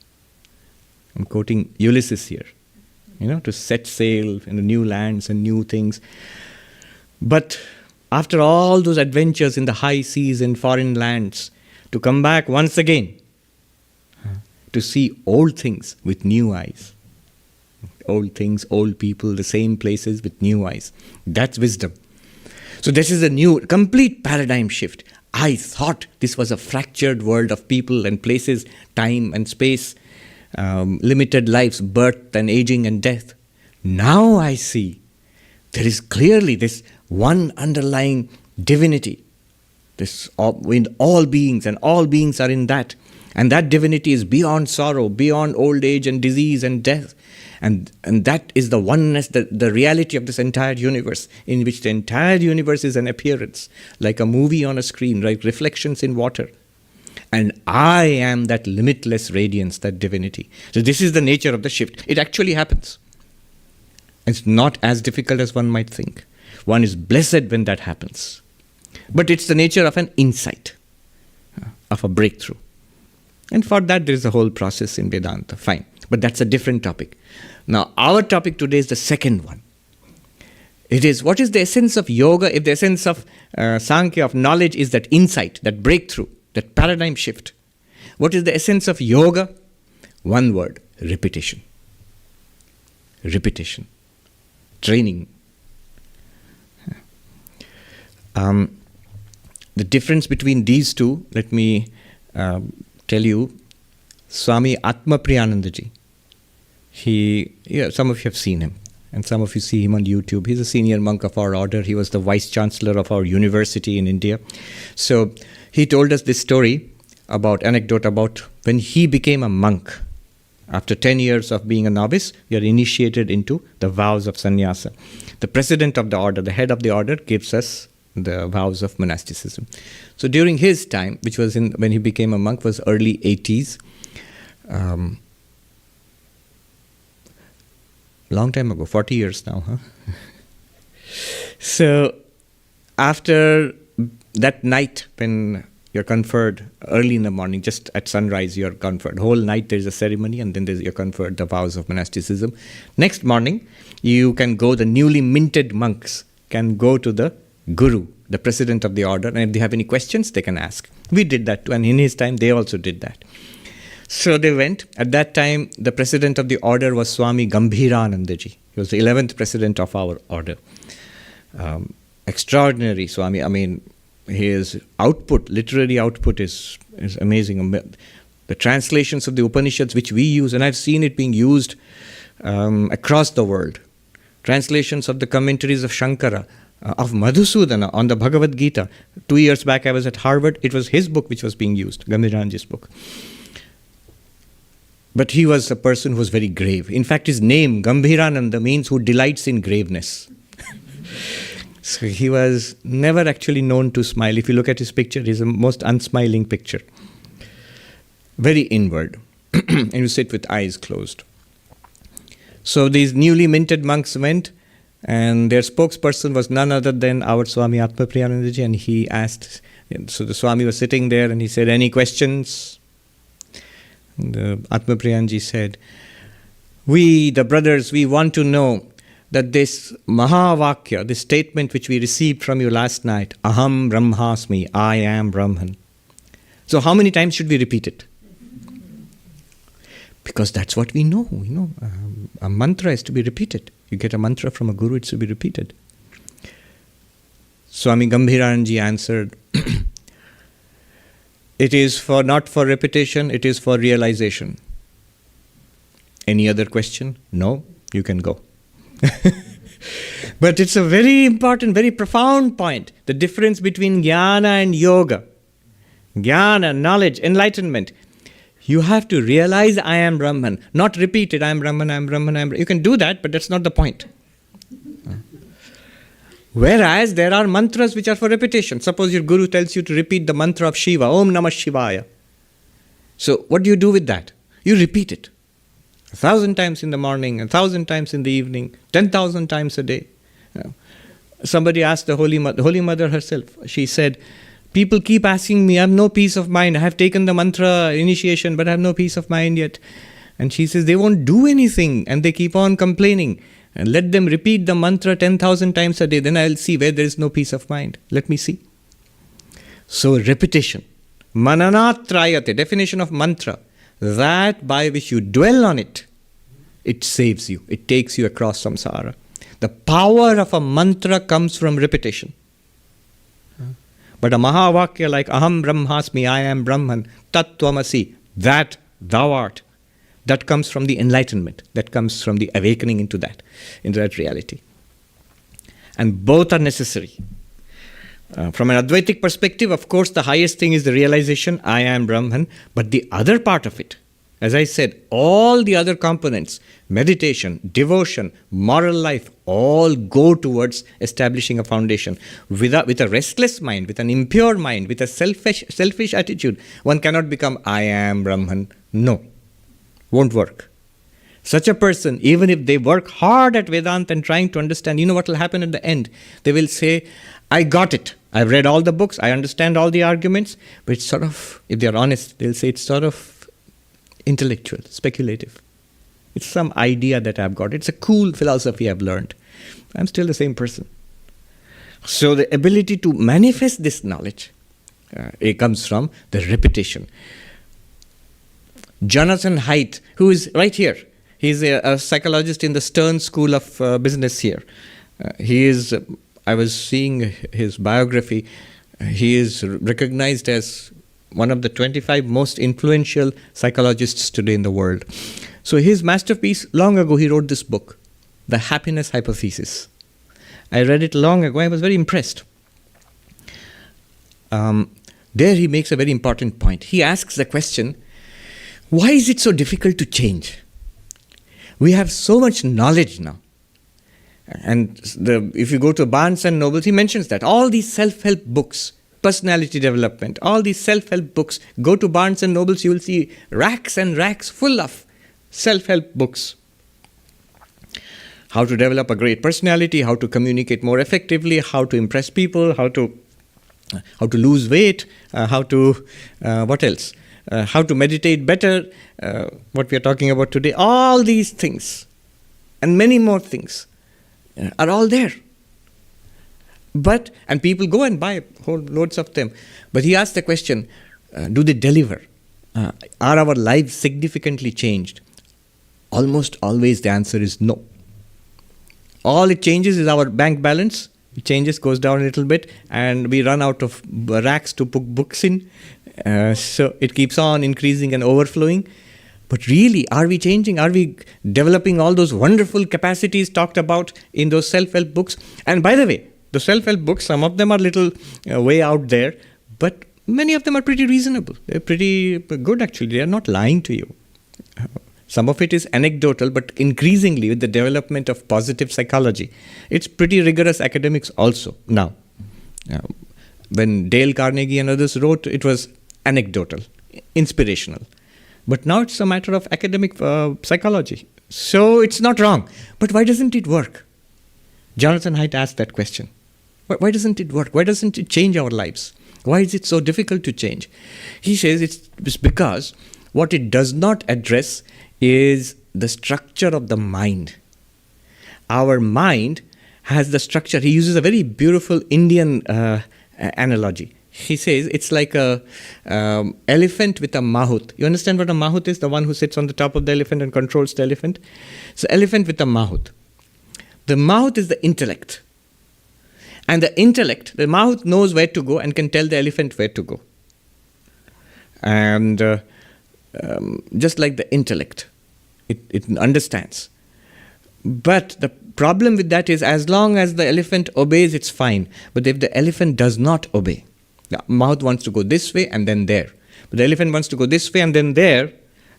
[SPEAKER 1] I'm quoting Ulysses here. To set sail in the new lands and new things. But after all those adventures in the high seas and foreign lands, to come back once again, to see old things with new eyes. Old things, old people, the same places with new eyes. That's wisdom. So this is a new, complete paradigm shift. I thought this was a fractured world of people and places, time and space, limited lives, birth and aging and death. Now I see there is clearly this one underlying divinity, this in all beings, and all beings are in that. And that divinity is beyond sorrow, beyond old age and disease and death. And that is the oneness, the reality of this entire universe, in which the entire universe is an appearance, like a movie on a screen, like reflections in water. And I am that limitless radiance, that divinity. So this is the nature of the shift. It actually happens. It's not as difficult as one might think. One is blessed when that happens. But it's the nature of an insight, of a breakthrough. And for that there is a whole process in Vedanta. Fine. But that's a different topic. Now our topic today is the second one. It is, what is the essence of yoga? If the essence of Sankhya, of knowledge, is that insight, that breakthrough, that paradigm shift. What is the essence of yoga? One word: repetition. Repetition. Training. The difference between these two, let me tell you, Swami Sarvapriyananda ji. Some of you have seen him, and some of you see him on YouTube. He's a senior monk of our order. He was the vice chancellor of our university in India. So he told us this anecdote about when he became a monk. After 10 years of being a novice, you are initiated into the vows of sannyasa. The president of the order, the head of the order, gives us the vows of monasticism. So during his time, which was when he became a monk, was early 80s. Long time ago, 40 years now, huh? So after that night when you're conferred early in the morning, just at sunrise you're conferred. Whole night there's a ceremony, and then you're conferred the vows of monasticism. Next morning, you can go, the newly minted monks can go to the guru, the president of the order, and if they have any questions, they can ask. We did that too, and in his time, they also did that. So they went. At that time, the president of the order was Swami Gambhirananda ji. He was the 11th president of our order. Extraordinary Swami. I mean, his output, literary output is amazing. The translations of the Upanishads which we use, and I've seen it being used across the world. Translations of the commentaries of Shankara, of Madhusudana on the Bhagavad Gita. 2 years back I was at Harvard. It was his book which was being used, Gambhiranandaji's book. But he was a person who was very grave. In fact, his name, Gambhirananda, means who delights in graveness. So he was never actually known to smile. If you look at his picture, he's the most unsmiling picture. Very inward. And you sit with eyes closed. So these newly minted monks went, and their spokesperson was none other than our Swami Sarvapriyananda ji, and he asked, so the Swami was sitting there and he said, "Any questions?" The Sarvapriyananda ji said, "We, the brothers, we want to know that this Mahavakya, this statement which we received from you last night, Aham Brahmasmi, I am Brahman. So how many times should we repeat it?" Because that's what we know. A mantra is to be repeated. You get a mantra from a guru, it's to be repeated. Swami Gambhirananda ji answered, "It is not for repetition, it is for realization." Any other question? No? You can go. But it's a very important, very profound point. The difference between jnana and yoga. Jnana, knowledge, enlightenment. You have to realize I am Brahman, not repeat it, I am Brahman, I am Brahman, I am Brahman. You can do that, but that's not the point. Whereas there are mantras which are for repetition. Suppose your guru tells you to repeat the mantra of Shiva, Om Namah Shivaya. So what do you do with that? You repeat it 1,000 times in the morning, 1,000 times in the evening, 10,000 times a day. Somebody asked the Holy Mother herself. She said, "People keep asking me, I have no peace of mind. I have taken the mantra initiation, but I have no peace of mind yet." And she says, they won't do anything and they keep on complaining. And let them repeat the mantra 10,000 times a day. Then I'll see where there is no peace of mind. Let me see. So repetition. Mananatrayate, definition of mantra. That by which you dwell on it, it saves you. It takes you across samsara. The power of a mantra comes from repetition. But a Mahavakya like Aham Brahmasmi, I am Brahman, Tat Tvamasi, that thou art, that comes from the enlightenment, that comes from the awakening into that reality. And both are necessary. From an Advaitic perspective, of course, the highest thing is the realization, I am Brahman, but the other part of it, As I said, all the other components, meditation, devotion, moral life, all go towards establishing a foundation. With a restless mind, with an impure mind, with a selfish attitude, one cannot become I am Brahman. No, won't work. Such a person, even if they work hard at Vedanta and trying to understand, you know what will happen at the end? They will say, I got it. I've read all the books. I understand all the arguments. But it's sort of, if they're honest, they'll say it's sort of intellectual, speculative. It's some idea that I've got. It's a cool philosophy I've learned. I'm still the same person. So the ability to manifest this knowledge, it comes from the repetition. Jonathan Haidt, who is right here, he's a psychologist in the Stern School of Business here. I was seeing his biography. He is recognized as one of the 25 most influential psychologists today in the world. So his masterpiece, long ago he wrote this book, The Happiness Hypothesis. I read it long ago. I was very impressed. There he makes a very important point. He asks the question, why is it so difficult to change? We have so much knowledge now. And if you go to Barnes and Noble, he mentions that all these self-help books, personality development, all these self-help books, go to Barnes and Nobles, you will see racks and racks full of self-help books. How to develop a great personality, how to communicate more effectively, how to impress people, how to lose weight, what else? How to meditate better, what we are talking about today. All these things and many more things are all there. And people go and buy whole loads of them. But he asked the question, do they deliver? Are our lives significantly changed? Almost always the answer is no. All it changes is our bank balance. It changes, goes down a little bit, and we run out of racks to put books in. So it keeps on increasing and overflowing. But really, are we changing? Are we developing all those wonderful capacities talked about in those self-help books? And by the way, the self-help books, some of them are little way out there, but many of them are pretty reasonable. They're pretty good, actually. They are not lying to you. Some of it is anecdotal, but increasingly with the development of positive psychology, it's pretty rigorous academics also now. When Dale Carnegie and others wrote, it was anecdotal, inspirational. But now it's a matter of academic psychology. So it's not wrong. But why doesn't it work? Jonathan Haidt asked that question. Why doesn't it work? Why doesn't it change our lives? Why is it so difficult to change? He says it's because what it does not address is the structure of the mind. Our mind has the structure. He uses a very beautiful Indian analogy. He says it's like a elephant with a mahout. You understand what a mahout is? The one who sits on the top of the elephant and controls the elephant. So elephant with a mahout. The mahout is the intellect. And the intellect, the mahout knows where to go and can tell the elephant where to go. And just like the intellect, it understands. But the problem with that is as long as the elephant obeys, it's fine. But if the elephant does not obey, the mouth wants to go this way and then there. But the elephant wants to go this way and then there.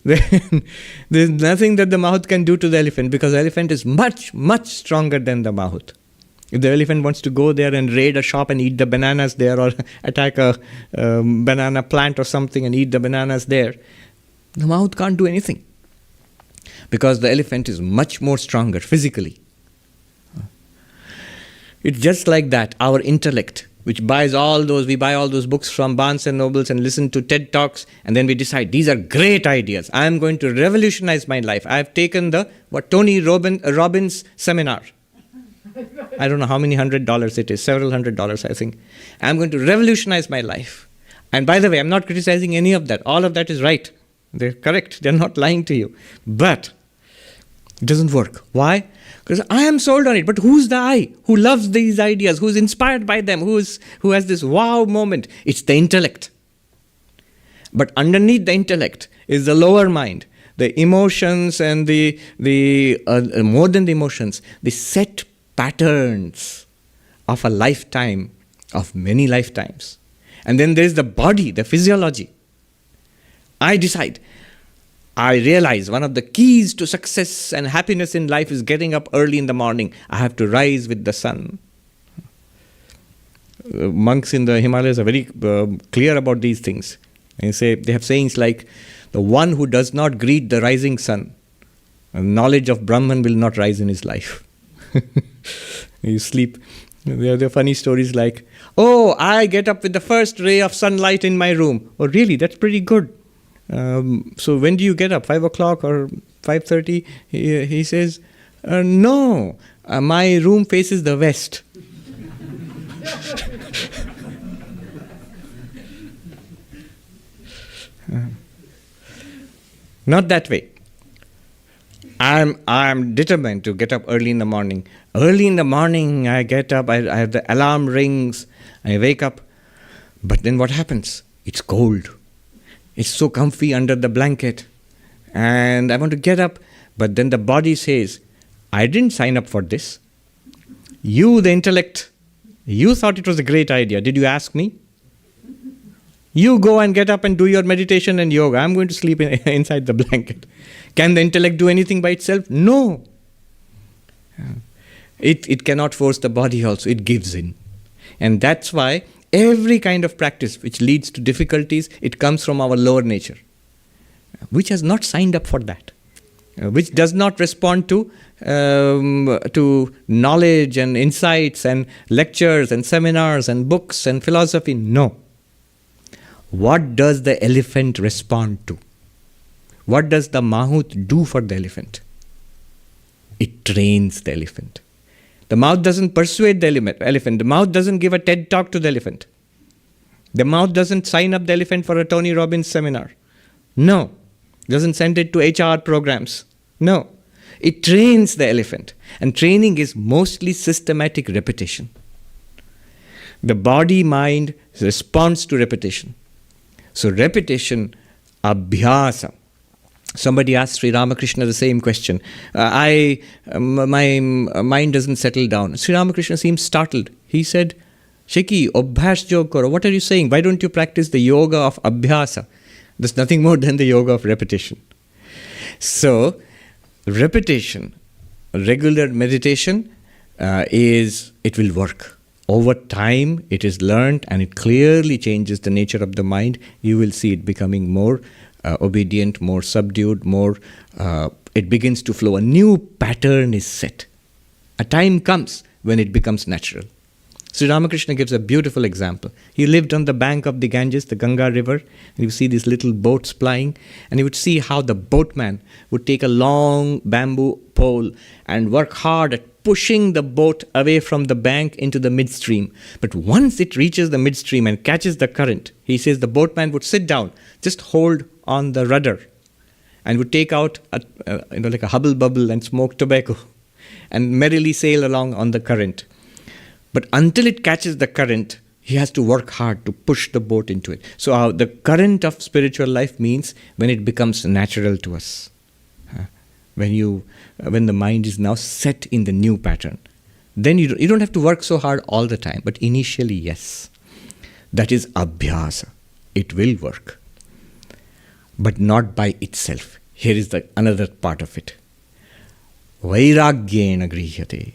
[SPEAKER 1] Then there's nothing that the mouth can do to the elephant because the elephant is much, much stronger than the mouth. If the elephant wants to go there and raid a shop and eat the bananas there or attack a banana plant or something and eat the bananas there, the mouth can't do anything because the elephant is much more stronger physically. It's just like that, our intellect, which buys we buy all those books from Barnes and Nobles and listen to TED Talks, and then we decide, these are great ideas. I am going to revolutionize my life. I have taken the Tony Robbins seminar. I don't know how many $100 it is, several $100, I think. I'm going to revolutionize my life. And by the way, I'm not criticizing any of that. All of that is right. They're correct. They're not lying to you. But it doesn't work. Why? Because I am sold on it. But who's the I who loves these ideas, who's inspired by them, who has this wow moment? It's the intellect. But underneath the intellect is the lower mind, the emotions and the more than the emotions, the set patterns of a lifetime, of many lifetimes. And then there is the body, the physiology. I decide, I realize one of the keys to success and happiness in life is getting up early in the morning. I have to rise with the sun. Monks in the Himalayas are very clear about these things. They have sayings like, the one who does not greet the rising sun, knowledge of Brahman will not rise in his life. You sleep. There are funny stories like, oh, I get up with the first ray of sunlight in my room. Oh, really? That's pretty good. So when do you get up? 5 o'clock or 5:30? He says, no, my room faces the west. Not that way. I'm determined to get up early in the morning. Early in the morning, I get up, I have the alarm rings, I wake up. But then what happens? It's cold. It's so comfy under the blanket. And I want to get up, but then the body says, I didn't sign up for this. You, the intellect, you thought it was a great idea. Did you ask me? You go and get up and do your meditation and yoga. I'm going to sleep inside the blanket. Can the intellect do anything by itself? No. It cannot force the body also. It gives in. And that's why every kind of practice which leads to difficulties, it comes from our lower nature, which has not signed up for that, which does not respond to knowledge and insights and lectures and seminars and books and philosophy. No. What does the elephant respond to? What does the mahout do for the elephant? It trains the elephant. The mouth doesn't persuade the elephant. The mouth doesn't give a TED talk to the elephant. The mouth doesn't sign up the elephant for a Tony Robbins seminar. No. Doesn't send it to HR programs. No. It trains the elephant. And training is mostly systematic repetition. The body-mind responds to repetition. So repetition, abhyasa. Somebody asked Sri Ramakrishna the same question. My mind doesn't settle down. Sri Ramakrishna seemed startled. He said, Sheki, abhyas yog karo. What are you saying? Why don't you practice the yoga of abhyasa? There's nothing more than the yoga of repetition. So, repetition, regular meditation, it will work. Over time, it is learned and it clearly changes the nature of the mind. You will see it becoming more obedient, more subdued, it begins to flow. A new pattern is set. A time comes when it becomes natural. Sri Ramakrishna gives a beautiful example. He lived on the bank of the Ganges, the Ganga river, and you see these little boats plying, and you would see how the boatman would take a long bamboo pole and work hard at pushing the boat away from the bank into the midstream. But once it reaches the midstream and catches the current, he says the boatman would sit down, just hold on the rudder, and would take out like a hubble bubble and smoke tobacco and merrily sail along on the current. But until it catches the current, he has to work hard to push the boat into it. So the current of spiritual life means when it becomes natural to us. When the mind is now set in the new pattern. Then you don't have to work so hard all the time. But initially, yes. That is abhyasa. It will work. But not by itself. Here is another part of it. Vairagyena grihyate.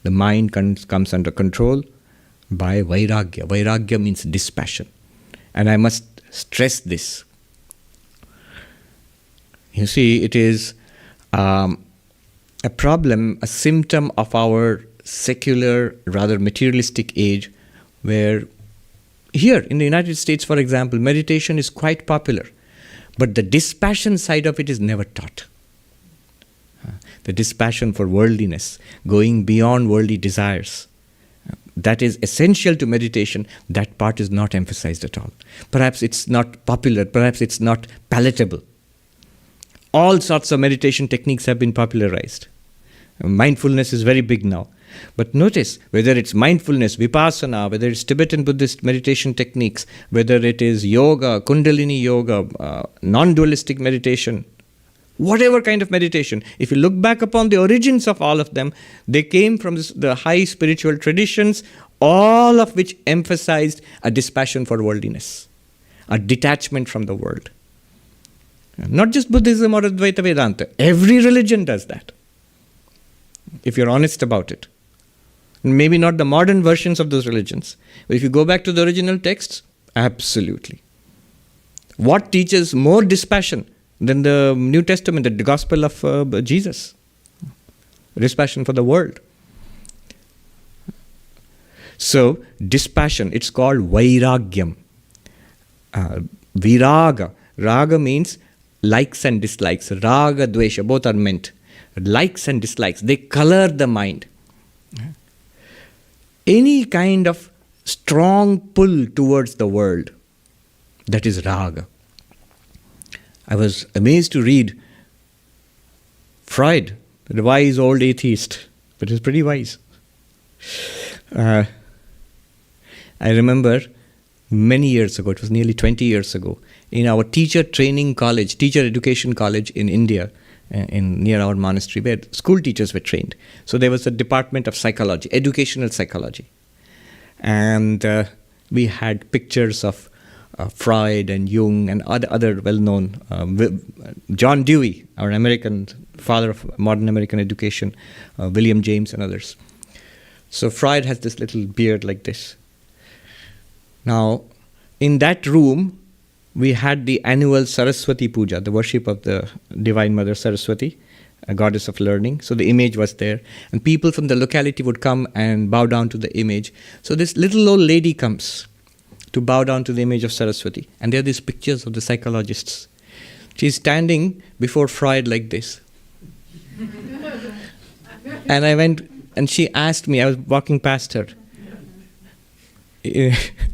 [SPEAKER 1] The mind comes under control by vairagya. Vairagya means dispassion. And I must stress this. You see, it is a problem, a symptom of our secular, rather materialistic age, where here in the United States, for example, meditation is quite popular, but the dispassion side of it is never taught. The dispassion for worldliness, going beyond worldly desires, that is essential to meditation. That part is not emphasized at all. Perhaps it's not popular, perhaps it's not palatable. All sorts of meditation techniques have been popularized. Mindfulness is very big now. But notice, whether it's mindfulness, vipassana, whether it's Tibetan Buddhist meditation techniques, whether it is yoga, kundalini yoga, non-dualistic meditation, whatever kind of meditation, if you look back upon the origins of all of them, they came from the high spiritual traditions, all of which emphasized a dispassion for worldliness, a detachment from the world. Not just Buddhism or Advaita Vedanta. Every religion does that, if you're honest about it. Maybe not the modern versions of those religions, but if you go back to the original texts, absolutely. What teaches more dispassion than the New Testament, the Gospel of Jesus? Dispassion for the world. So, dispassion, it's called vairagyam. Viraga. Raga means likes and dislikes. Raga, dvesha, both are meant. Likes and dislikes, they color the mind. Any kind of strong pull towards the world, that is raga. I was amazed to read Freud, the wise old atheist, but he's pretty wise. I remember many years ago, it was nearly 20 years ago, in our teacher training college, teacher education college in India, near our monastery, where school teachers were trained. So there was a department of psychology, educational psychology. And we had pictures of Freud and Jung and other well-known, John Dewey, our American father of modern American education, William James and others. So Freud has this little beard like this. Now, in that room, we had the annual Saraswati Puja, the worship of the Divine Mother Saraswati, a goddess of learning. So the image was there. And people from the locality would come and bow down to the image. So this little old lady comes to bow down to the image of Saraswati. And there are these pictures of the psychologists. She's standing before Freud like this. And I went, and she asked me, I was walking past her.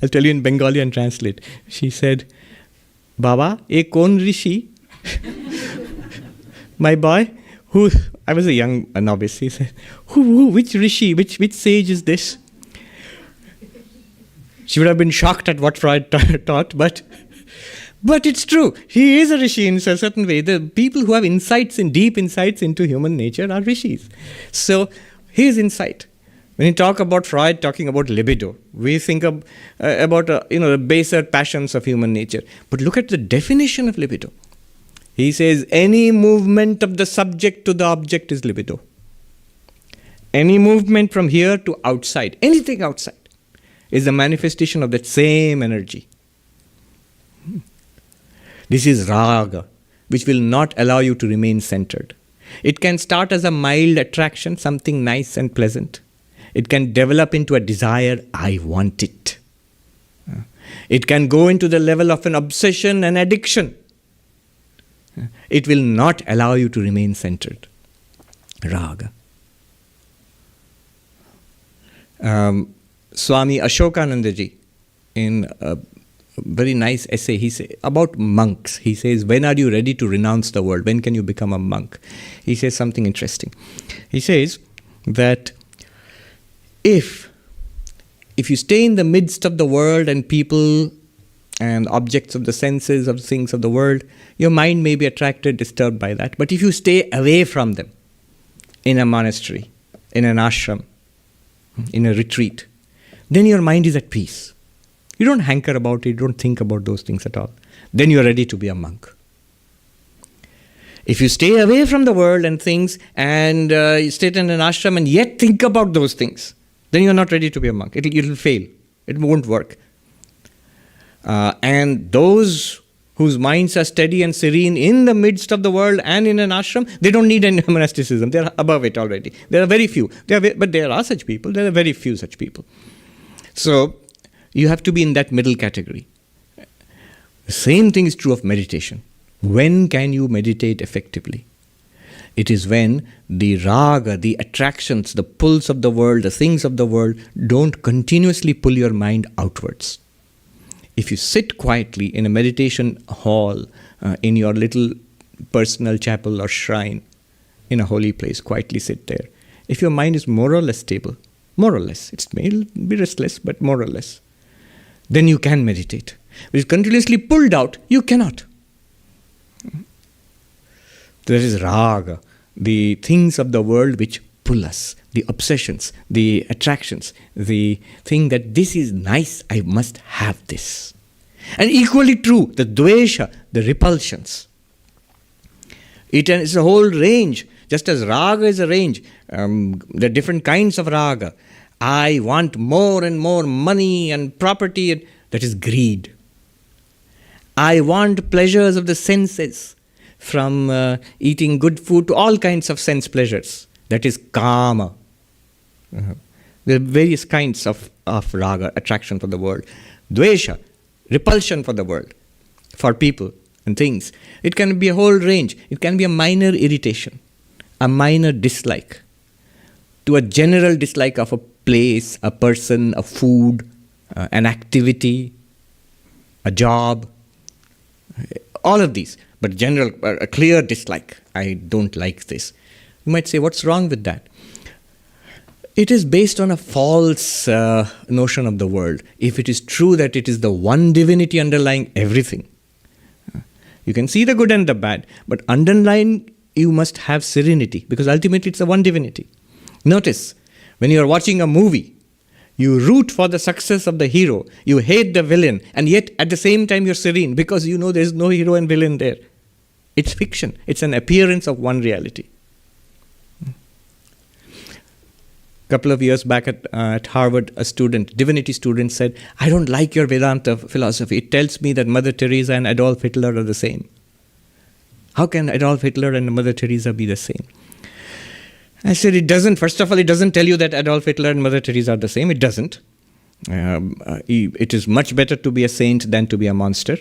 [SPEAKER 1] I'll tell you in Bengali and translate. She said, Baba, ye kon rishi? My boy, who, I was a young novice, he said, which rishi, which sage is this? She would have been shocked at what Freud taught, but it's true. He is a rishi in a certain way. The people who have deep insights into human nature are rishis. So, his insight. When you talk about Freud talking about libido, we think about the baser passions of human nature. But look at the definition of libido. He says any movement of the subject to the object is libido. Any movement from here to outside, anything outside, is a manifestation of that same energy. This is raga, which will not allow you to remain centered. It can start as a mild attraction, something nice and pleasant. It can develop into a desire, I want it. It can go into the level of an obsession and addiction. It will not allow you to remain centered. Raga. Swami Ashokanandaji, in a very nice essay, he says about monks. He says, when are you ready to renounce the world? When can you become a monk? He says something interesting. He says that if you stay in the midst of the world and people and objects of the senses, of things of the world, your mind may be attracted, disturbed by that. But if you stay away from them, in a monastery, in an ashram, in a retreat, then your mind is at peace. You don't hanker about it, you don't think about those things at all. Then you're ready to be a monk. If you stay away from the world and things, and you stay in an ashram and yet think about those things, then you're not ready to be a monk. It'll fail. It won't work. And those whose minds are steady and serene in the midst of the world and in an ashram, they don't need any monasticism. They're above it already. There are very few. But there are such people. There are very few such people. So, you have to be in that middle category. The same thing is true of meditation. When can you meditate effectively? It is when the raga, the attractions, the pulls of the world, the things of the world don't continuously pull your mind outwards. If you sit quietly in a meditation hall, in your little personal chapel or shrine, in a holy place, quietly sit there. If your mind is more or less stable, more or less, it may be restless, but more or less, then you can meditate. If it's continuously pulled out, you cannot. There is raga, the things of the world which pull us, the obsessions, the attractions, the thing that this is nice, I must have this. And equally true, the dvesha, the repulsions. It's a whole range. Just as raga is a range, there are different kinds of raga. I want more and more money and property. And that is greed. I want pleasures of the senses, from eating good food to all kinds of sense pleasures. That is kama. There are various kinds of raga, attraction for the world. Dvesha, repulsion for the world, for people and things. It can be a whole range. It can be a minor irritation, a minor dislike, to a general dislike of a place, a person, a food, an activity, a job, all of these. But general, a clear dislike. I don't like this. You might say, what's wrong with that? It is based on a false notion of the world. If it is true that it is the one divinity underlying everything, you can see the good and the bad, but underlying you must have serenity, because ultimately it's the one divinity. Notice, when you are watching a movie, you root for the success of the hero, you hate the villain, and yet at the same time you're serene, because you know there's no hero and villain there. It's fiction. It's an appearance of one reality. Couple of years back at Harvard, a divinity student said, I don't like your Vedanta philosophy. It tells me that Mother Teresa and Adolf Hitler are the same. How can Adolf Hitler and Mother Teresa be the same? I said, it doesn't. First of all, it doesn't tell you that Adolf Hitler and Mother Teresa are the same. It doesn't. It is much better to be a saint than to be a monster.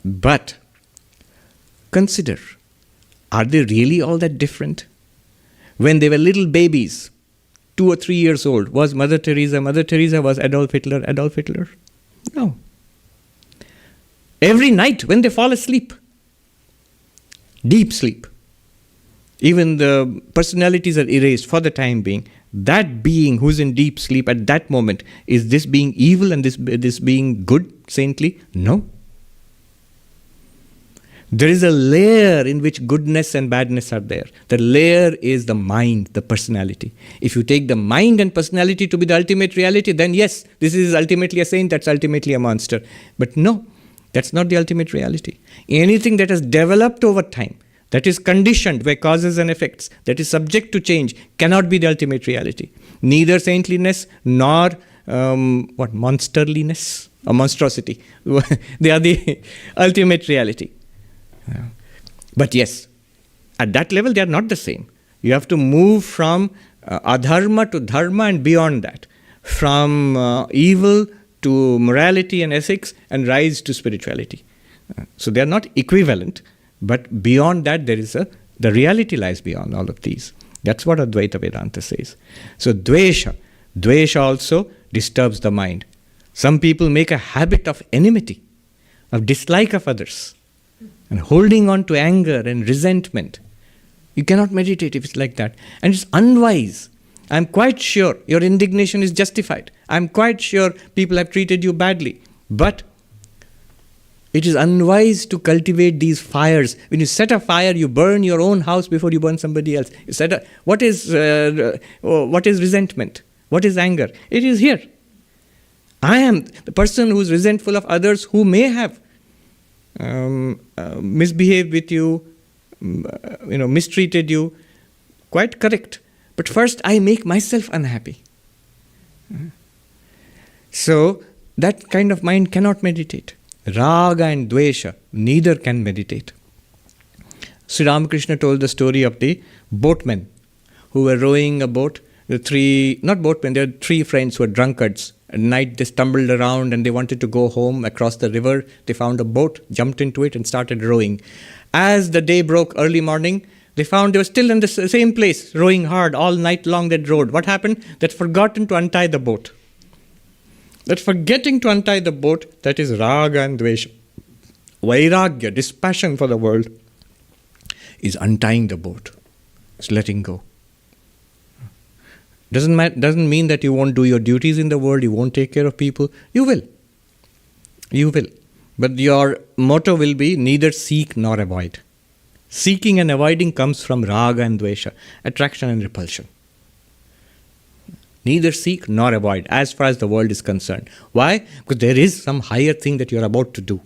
[SPEAKER 1] But consider, are they really all that different? When they were little babies, 2 or 3 years old, was Mother Teresa? Mother Teresa was Adolf Hitler? Adolf Hitler? No. Every night when they fall asleep, deep sleep, even the personalities are erased for the time being. That being who's in deep sleep at that moment, is this being evil and this being good, saintly? No. There is a layer in which goodness and badness are there. The layer is the mind, the personality. If you take the mind and personality to be the ultimate reality, then yes, this is ultimately a saint, that's ultimately a monster. But no, that's not the ultimate reality. Anything that has developed over time, that is conditioned by causes and effects, that is subject to change, cannot be the ultimate reality. Neither saintliness nor monsterliness or monstrosity. They are the ultimate reality. But yes, at that level they are not the same. You have to move from adharma to dharma and beyond that. From evil to morality and ethics and rise to spirituality. So they are not equivalent, but beyond that there is the reality lies beyond all of these. That's what Advaita Vedanta says. So dvesha also disturbs the mind. Some people make a habit of enmity, of dislike of others, and holding on to anger and resentment. You cannot meditate if it's like that. And it's unwise. I'm quite sure your indignation is justified. I'm quite sure people have treated you badly. But it is unwise to cultivate these fires. When you set a fire, you burn your own house before you burn somebody else. What is resentment? What is anger? It is here. I am the person who is resentful of others who may have misbehaved with you, mistreated you. Quite correct. But first I make myself unhappy. So that kind of mind cannot meditate. Raga and Dvesha, neither can meditate. Sri Ramakrishna told the story of the boatmen who were rowing a boat. There were 3 friends who were drunkards. At night they stumbled around and they wanted to go home across the river. They found a boat, jumped into it and started rowing. As the day broke early morning, they found they were still in the same place, rowing hard all night long. That rowed. What happened? They'd forgotten to untie the boat. That forgetting to untie the boat, that is raga and dvesha. Vairagya, dispassion for the world, is untying the boat. It's letting go. Doesn't mean that you won't do your duties in the world, you won't take care of people. You will. But your motto will be neither seek nor avoid. Seeking and avoiding comes from raga and dvesha, attraction and repulsion. Neither seek nor avoid as far as the world is concerned. Why? Because there is some higher thing that you are about to do.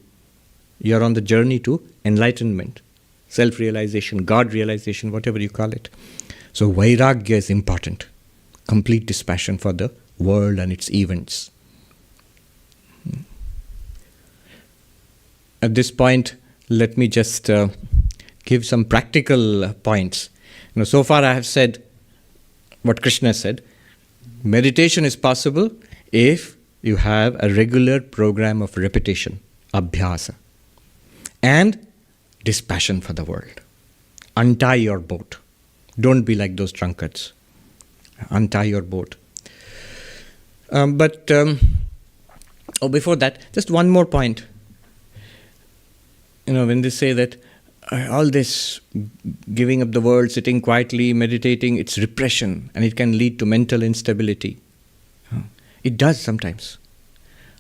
[SPEAKER 1] You are on the journey to enlightenment. self-realization, God-realization, whatever you call it. So vairagya is important. Complete dispassion for the world and its events. At this point, let me just give some practical points. So far I have said what Krishna said. Meditation is possible if you have a regular program of repetition, abhyasa, and dispassion for the world. Untie your boat. Don't be like those drunkards. Untie your boat. Before that, just one more point. When they say that all this giving up the world, sitting quietly, meditating, it's repression and it can lead to mental instability. It does sometimes.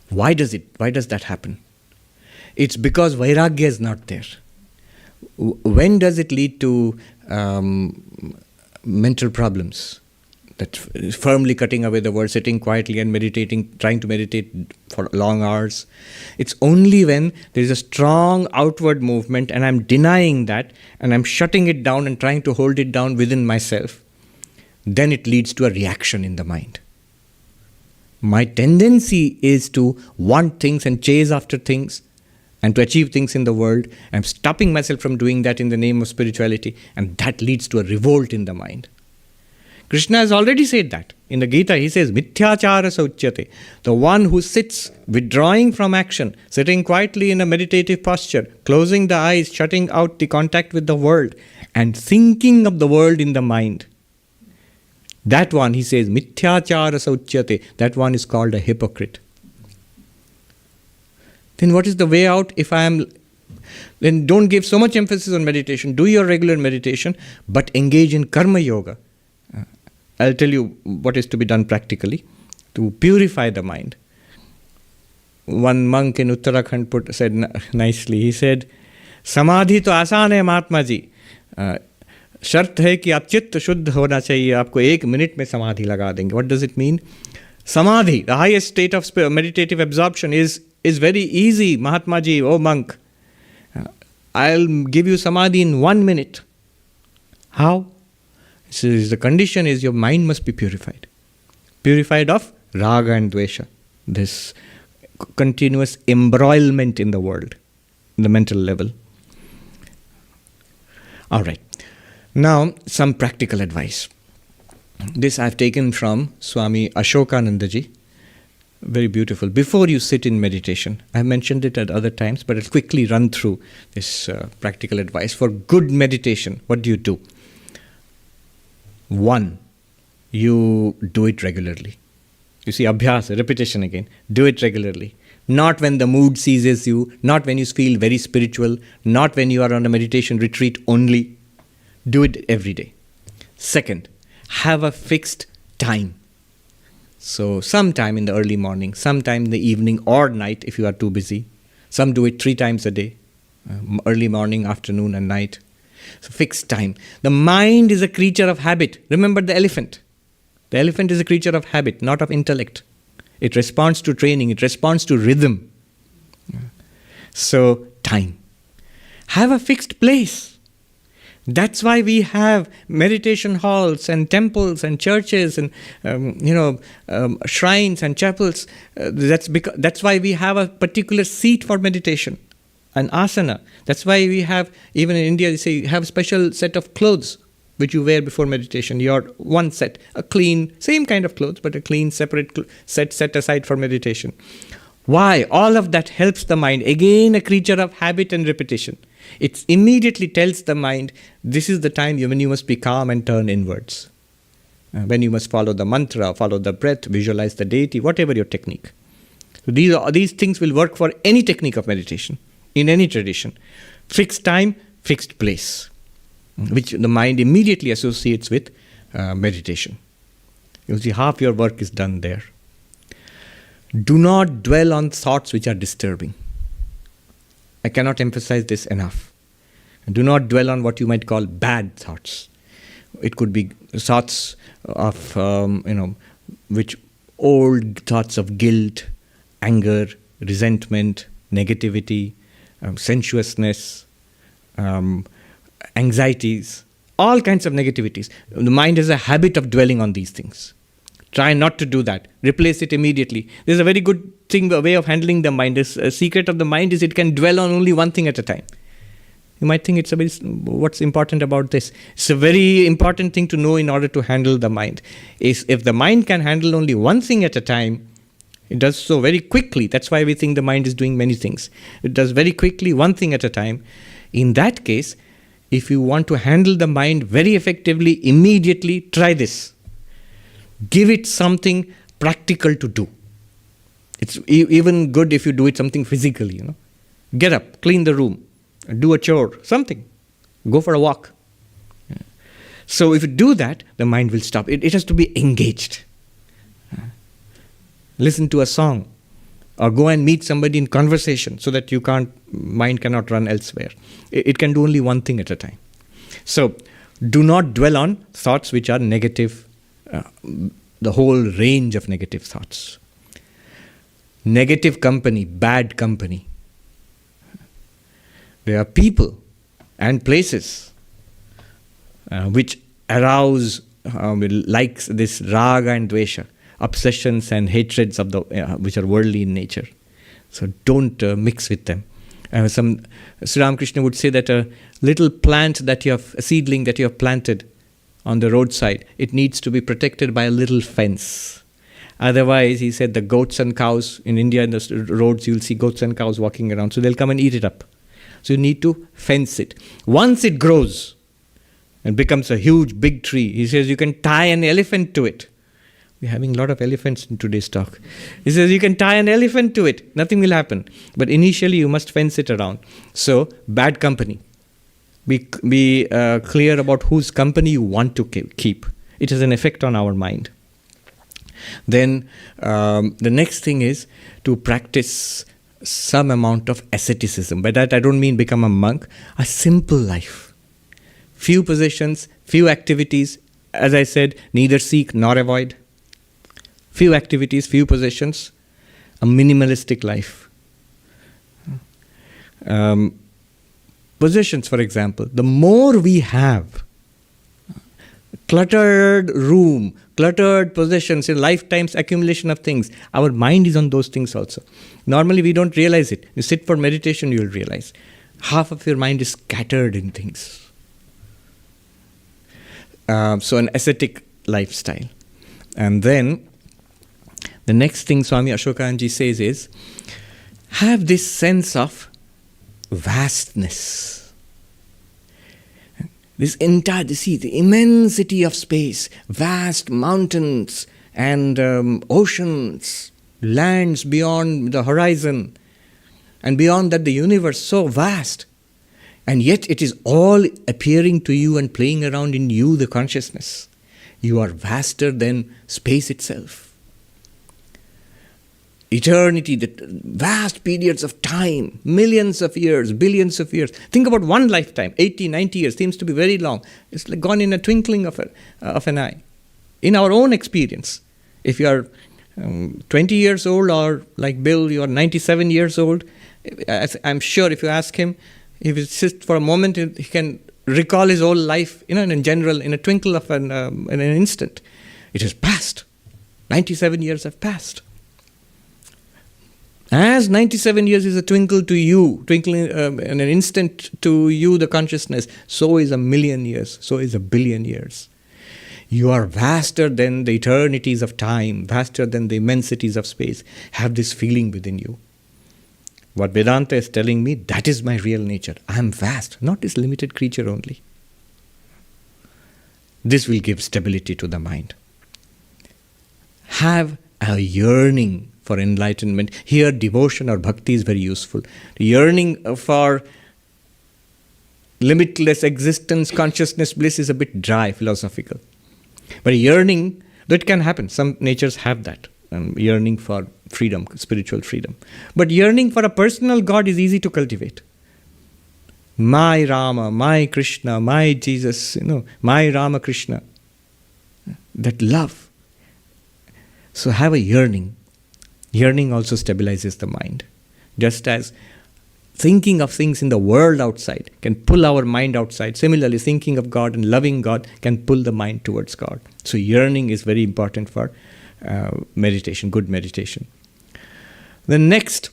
[SPEAKER 1] Why does that happen? It's because vairagya is not there. When does it lead to mental problems? That firmly cutting away the world, sitting quietly and meditating, trying to meditate for long hours. It's only when there is a strong outward movement and I'm denying that and I'm shutting it down and trying to hold it down within myself, then it leads to a reaction in the mind. My tendency is to want things and chase after things and to achieve things in the world. I'm stopping myself from doing that in the name of spirituality, and that leads to a revolt in the mind. Krishna has already said that. In the Gita, he says, Mithyachara sauchyate. The one who sits withdrawing from action, sitting quietly in a meditative posture, closing the eyes, shutting out the contact with the world, and thinking of the world in the mind. That one, he says, Mithyachara sauchyate. That one is called a hypocrite. Then what is the way out then don't give so much emphasis on meditation. Do your regular meditation, but engage in karma yoga. I'll tell you what is to be done practically to purify the mind. One monk in Uttarakhand said nicely, he said, Samadhi to आसान है महात्मा जी, शर्त है कि आप चित्त शुद्ध होना चाहिए, आपको 1 minute में समाधि लगा देंगे. What does it mean? Samadhi, the highest state of meditative absorption is very easy, Mahatma ji, oh monk. I'll give you samadhi in 1 minute. How? The condition is your mind must be purified. Purified of raga and dvesha. This continuous embroilment in the world, in the mental level. Alright. Now, some practical advice. This I've taken from Swami Ashokanandaji. Very beautiful. Before you sit in meditation, I've mentioned it at other times, but I'll quickly run through this practical advice. For good meditation, what do? 1, you do it regularly. You see, abhyasa, repetition again. Do it regularly. Not when the mood seizes you, not when you feel very spiritual, not when you are on a meditation retreat only. Do it every day. 2nd, have a fixed time. So sometime in the early morning, sometime in the evening or night if you are too busy. Some do it 3 times a day, early morning, afternoon and night. So fixed time. The mind is a creature of habit. Remember the elephant. The elephant is a creature of habit, not of intellect. It responds to training. It responds to rhythm. So time. Have a fixed place. That's why we have meditation halls and temples and churches and shrines and chapels. That's why we have a particular seat for meditation, an asana. That's why we have, even in India, they say you have a special set of clothes which you wear before meditation. Your one set, a clean, same kind of clothes, but a clean, separate set aside for meditation. Why? All of that helps the mind. Again, a creature of habit and repetition. It immediately tells the mind, this is the time when you must be calm and turn inwards. When you must follow the mantra, follow the breath, visualize the deity, whatever your technique. So these things will work for any technique of meditation, in any tradition. Fixed time, fixed place, which the mind immediately associates with meditation. You see, half your work is done there. Do not dwell on thoughts which are disturbing. I cannot emphasize this enough. Do not dwell on what you might call bad thoughts. It could be thoughts of, which old thoughts of guilt, anger, resentment, negativity, sensuousness, anxieties, all kinds of negativities. The mind has a habit of dwelling on these things. Try not to do that. Replace it immediately. There's a very good thing, a way of handling the mind. A secret of the mind is it can dwell on only one thing at a time. You might think what's important about this? It's a very important thing to know in order to handle the mind. If the mind can handle only one thing at a time, it does so very quickly. That's why we think the mind is doing many things. It does very quickly, one thing at a time. In that case, if you want to handle the mind very effectively, immediately, try this. Give it something practical to do. It's even good if you do it something physically, Get up, clean the room, do a chore, something. Go for a walk. So if you do that, the mind will stop. It has to be engaged. Listen to a song, or go and meet somebody in conversation so that mind cannot run elsewhere. It can do only one thing at a time. So do not dwell on thoughts which are negative, the whole range of negative thoughts. Negative company, bad company. There are people and places which arouse likes this raga and dvesha, obsessions and hatreds of which are worldly in nature. So don't mix with them. Sri Ramakrishna would say that a little plant a seedling that you have planted on the roadside, it needs to be protected by a little fence. Otherwise, he said, the goats and cows in India, in the roads, you'll see goats and cows walking around. So they'll come and eat it up. So you need to fence it. Once it grows and becomes a huge, big tree, he says you can tie an elephant to it. We're having a lot of elephants in today's talk. He says you can tie an elephant to it. Nothing will happen. But initially you must fence it around. So, bad company. Be clear about whose company you want to keep. It has an effect on our mind. Then the next thing is to practice some amount of asceticism. By that I don't mean become a monk. A simple life. Few possessions, few activities. As I said, neither seek nor avoid. Few activities, few possessions, a minimalistic life. Possessions, for example, the more we have, cluttered room, cluttered possessions, a lifetime's accumulation of things, our mind is on those things also. Normally we don't realize it. You sit for meditation, you'll realize. Half of your mind is scattered in things. So an ascetic lifestyle. And then the next thing Swami Ashokanji says is, have this sense of vastness. The immensity of space, vast mountains and oceans, lands beyond the horizon, and beyond that the universe, so vast. And yet it is all appearing to you and playing around in you, the consciousness. You are vaster than space itself. Eternity, the vast periods of time, millions of years, billions of years. Think about one lifetime, 80, 90 years, seems to be very long. It's like gone in a twinkling of an eye. In our own experience, if you are 20 years old, or like Bill, you are 97 years old, I'm sure if you ask him, if he sits for a moment, he can recall his whole life, in general, in a twinkle of in an instant. It has passed. 97 years have passed. As 97 years is a twinkle to you, twinkling in an instant to you, the consciousness, so is a million years, so is a billion years. You are vaster than the eternities of time, vaster than the immensities of space. Have this feeling within you. What Vedanta is telling me, that is my real nature. I am vast, not this limited creature only. This will give stability to the mind. Have a yearning for enlightenment. Here, devotion or bhakti is very useful. Yearning for limitless existence, consciousness, bliss is a bit dry, philosophical. But yearning, that can happen. Some natures have that. Yearning for freedom, spiritual freedom. But yearning for a personal God is easy to cultivate. My Rama, my Krishna, my Jesus, my Rama Krishna. That love. So have a yearning. Yearning also stabilizes the mind. Just as Thinking of things in the world outside can pull our mind outside. Similarly, thinking of God and loving God can pull the mind towards God. So yearning is very important for meditation, good meditation. The next,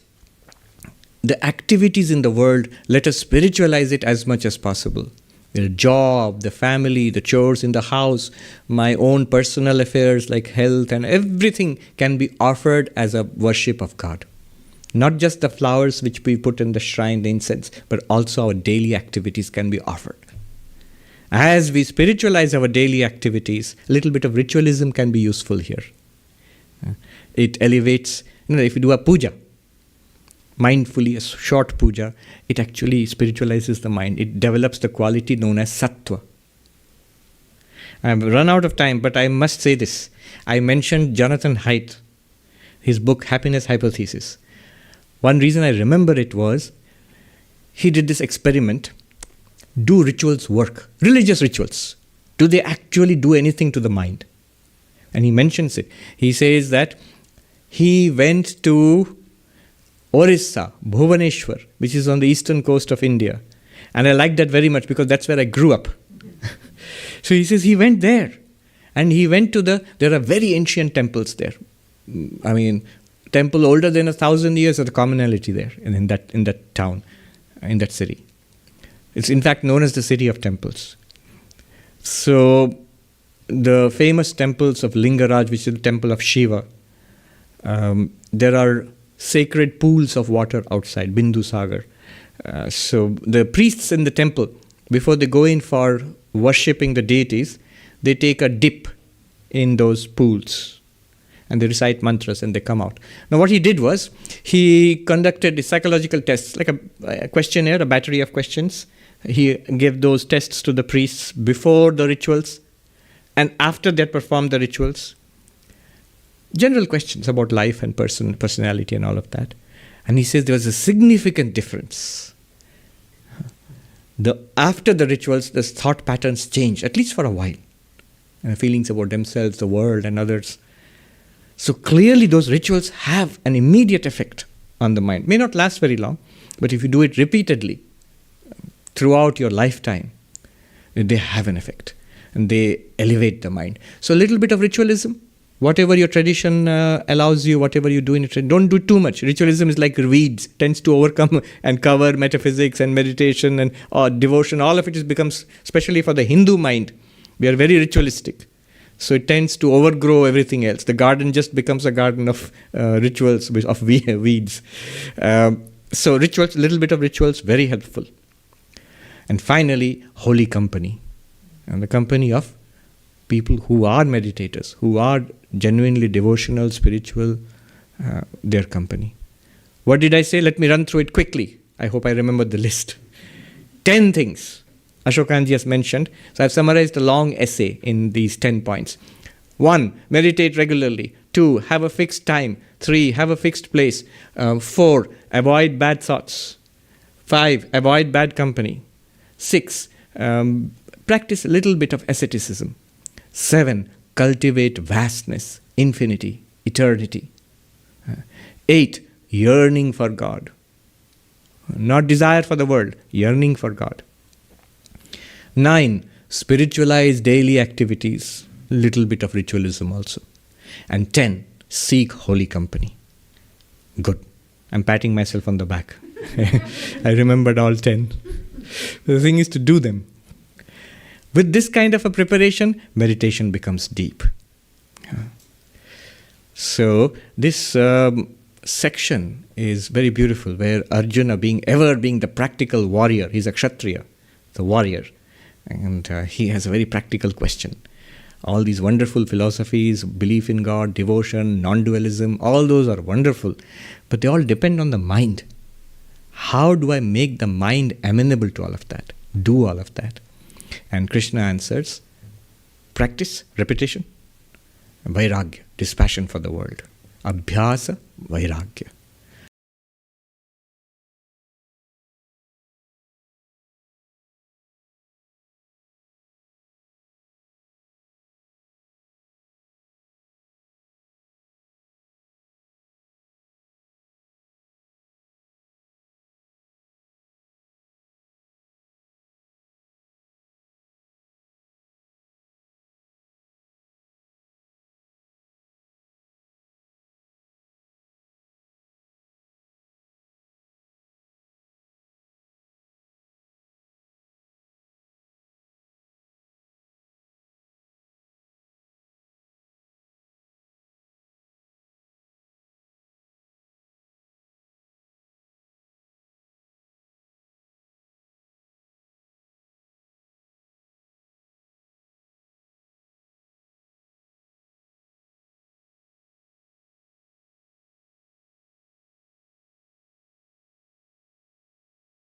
[SPEAKER 1] the activities in the world, let us spiritualize it as much as possible. The job, the family, the chores in the house, my own personal affairs like health and everything can be offered as a worship of God. Not just the flowers which we put in the shrine, the incense, but also our daily activities can be offered. As we spiritualize our daily activities, a little bit of ritualism can be useful here. It elevates, if you do a puja, mindfully, a short puja, it actually spiritualizes the mind. It develops the quality known as sattva. I've run out of time, but I must say this. I mentioned Jonathan Haidt, his book Happiness Hypothesis. One reason I remember it was, he did this experiment. Do rituals work? Religious rituals. Do they actually do anything to the mind? And he mentions it. He says that he went to Orissa, Bhubaneswar, which is on the eastern coast of India. And I like that very much because that's where I grew up. So he says he went there. And he went to there are very ancient temples there. I mean, temple older than 1,000 years of the commonality there in that town, in that city. It's in fact known as the city of temples. So the famous temples of Lingaraj, which is the temple of Shiva, there are sacred pools of water outside, Bindu Sagar. So the priests in the temple, before they go in for worshipping the deities, they take a dip in those pools. And they recite mantras and they come out. Now what he did was, he conducted psychological tests, like a questionnaire, a battery of questions. He gave those tests to the priests before the rituals and after they performed the rituals. General questions about life and personality and all of that. And he says there was a significant difference. After the rituals, the thought patterns change, at least for a while. And feelings about themselves, the world and others. So clearly those rituals have an immediate effect on the mind. May not last very long, but if you do it repeatedly throughout your lifetime, they have an effect and they elevate the mind. So a little bit of ritualism, whatever your tradition allows you, whatever you do in it, don't do too much. Ritualism is like weeds, tends to overcome and cover metaphysics and meditation and devotion. All of it becomes, especially for the Hindu mind, we are very ritualistic. So it tends to overgrow everything else. The garden just becomes a garden of rituals, of weeds. So rituals, a little bit of rituals, very helpful. And finally, holy company. And the company of people who are meditators, who are genuinely devotional, spiritual, their company. What did I say? Let me run through it quickly. I hope I remember the list. 10 things Ashokanji has mentioned. So I've summarized a long essay in these 10 points. 1, meditate regularly. 2, have a fixed time. 3, have a fixed place. 4, avoid bad thoughts. 5, avoid bad company. 6, practice a little bit of asceticism. 7, cultivate vastness, infinity, eternity. 8, yearning for God. Not desire for the world, yearning for God. 9, spiritualize daily activities, little bit of ritualism also. And 10, seek holy company. Good. I'm patting myself on the back. I remembered all 10. The thing is to do them. With this kind of a preparation, meditation becomes deep. So this section is very beautiful, where Arjuna being the practical warrior, he's a Kshatriya, the warrior. And he has a very practical question. All these wonderful philosophies, belief in God, devotion, non-dualism, all those are wonderful. But they all depend on the mind. How do I make the mind amenable to all of that? Do all of that? And Krishna answers, practice, repetition, vairagya, dispassion for the world. Abhyasa, vairagya.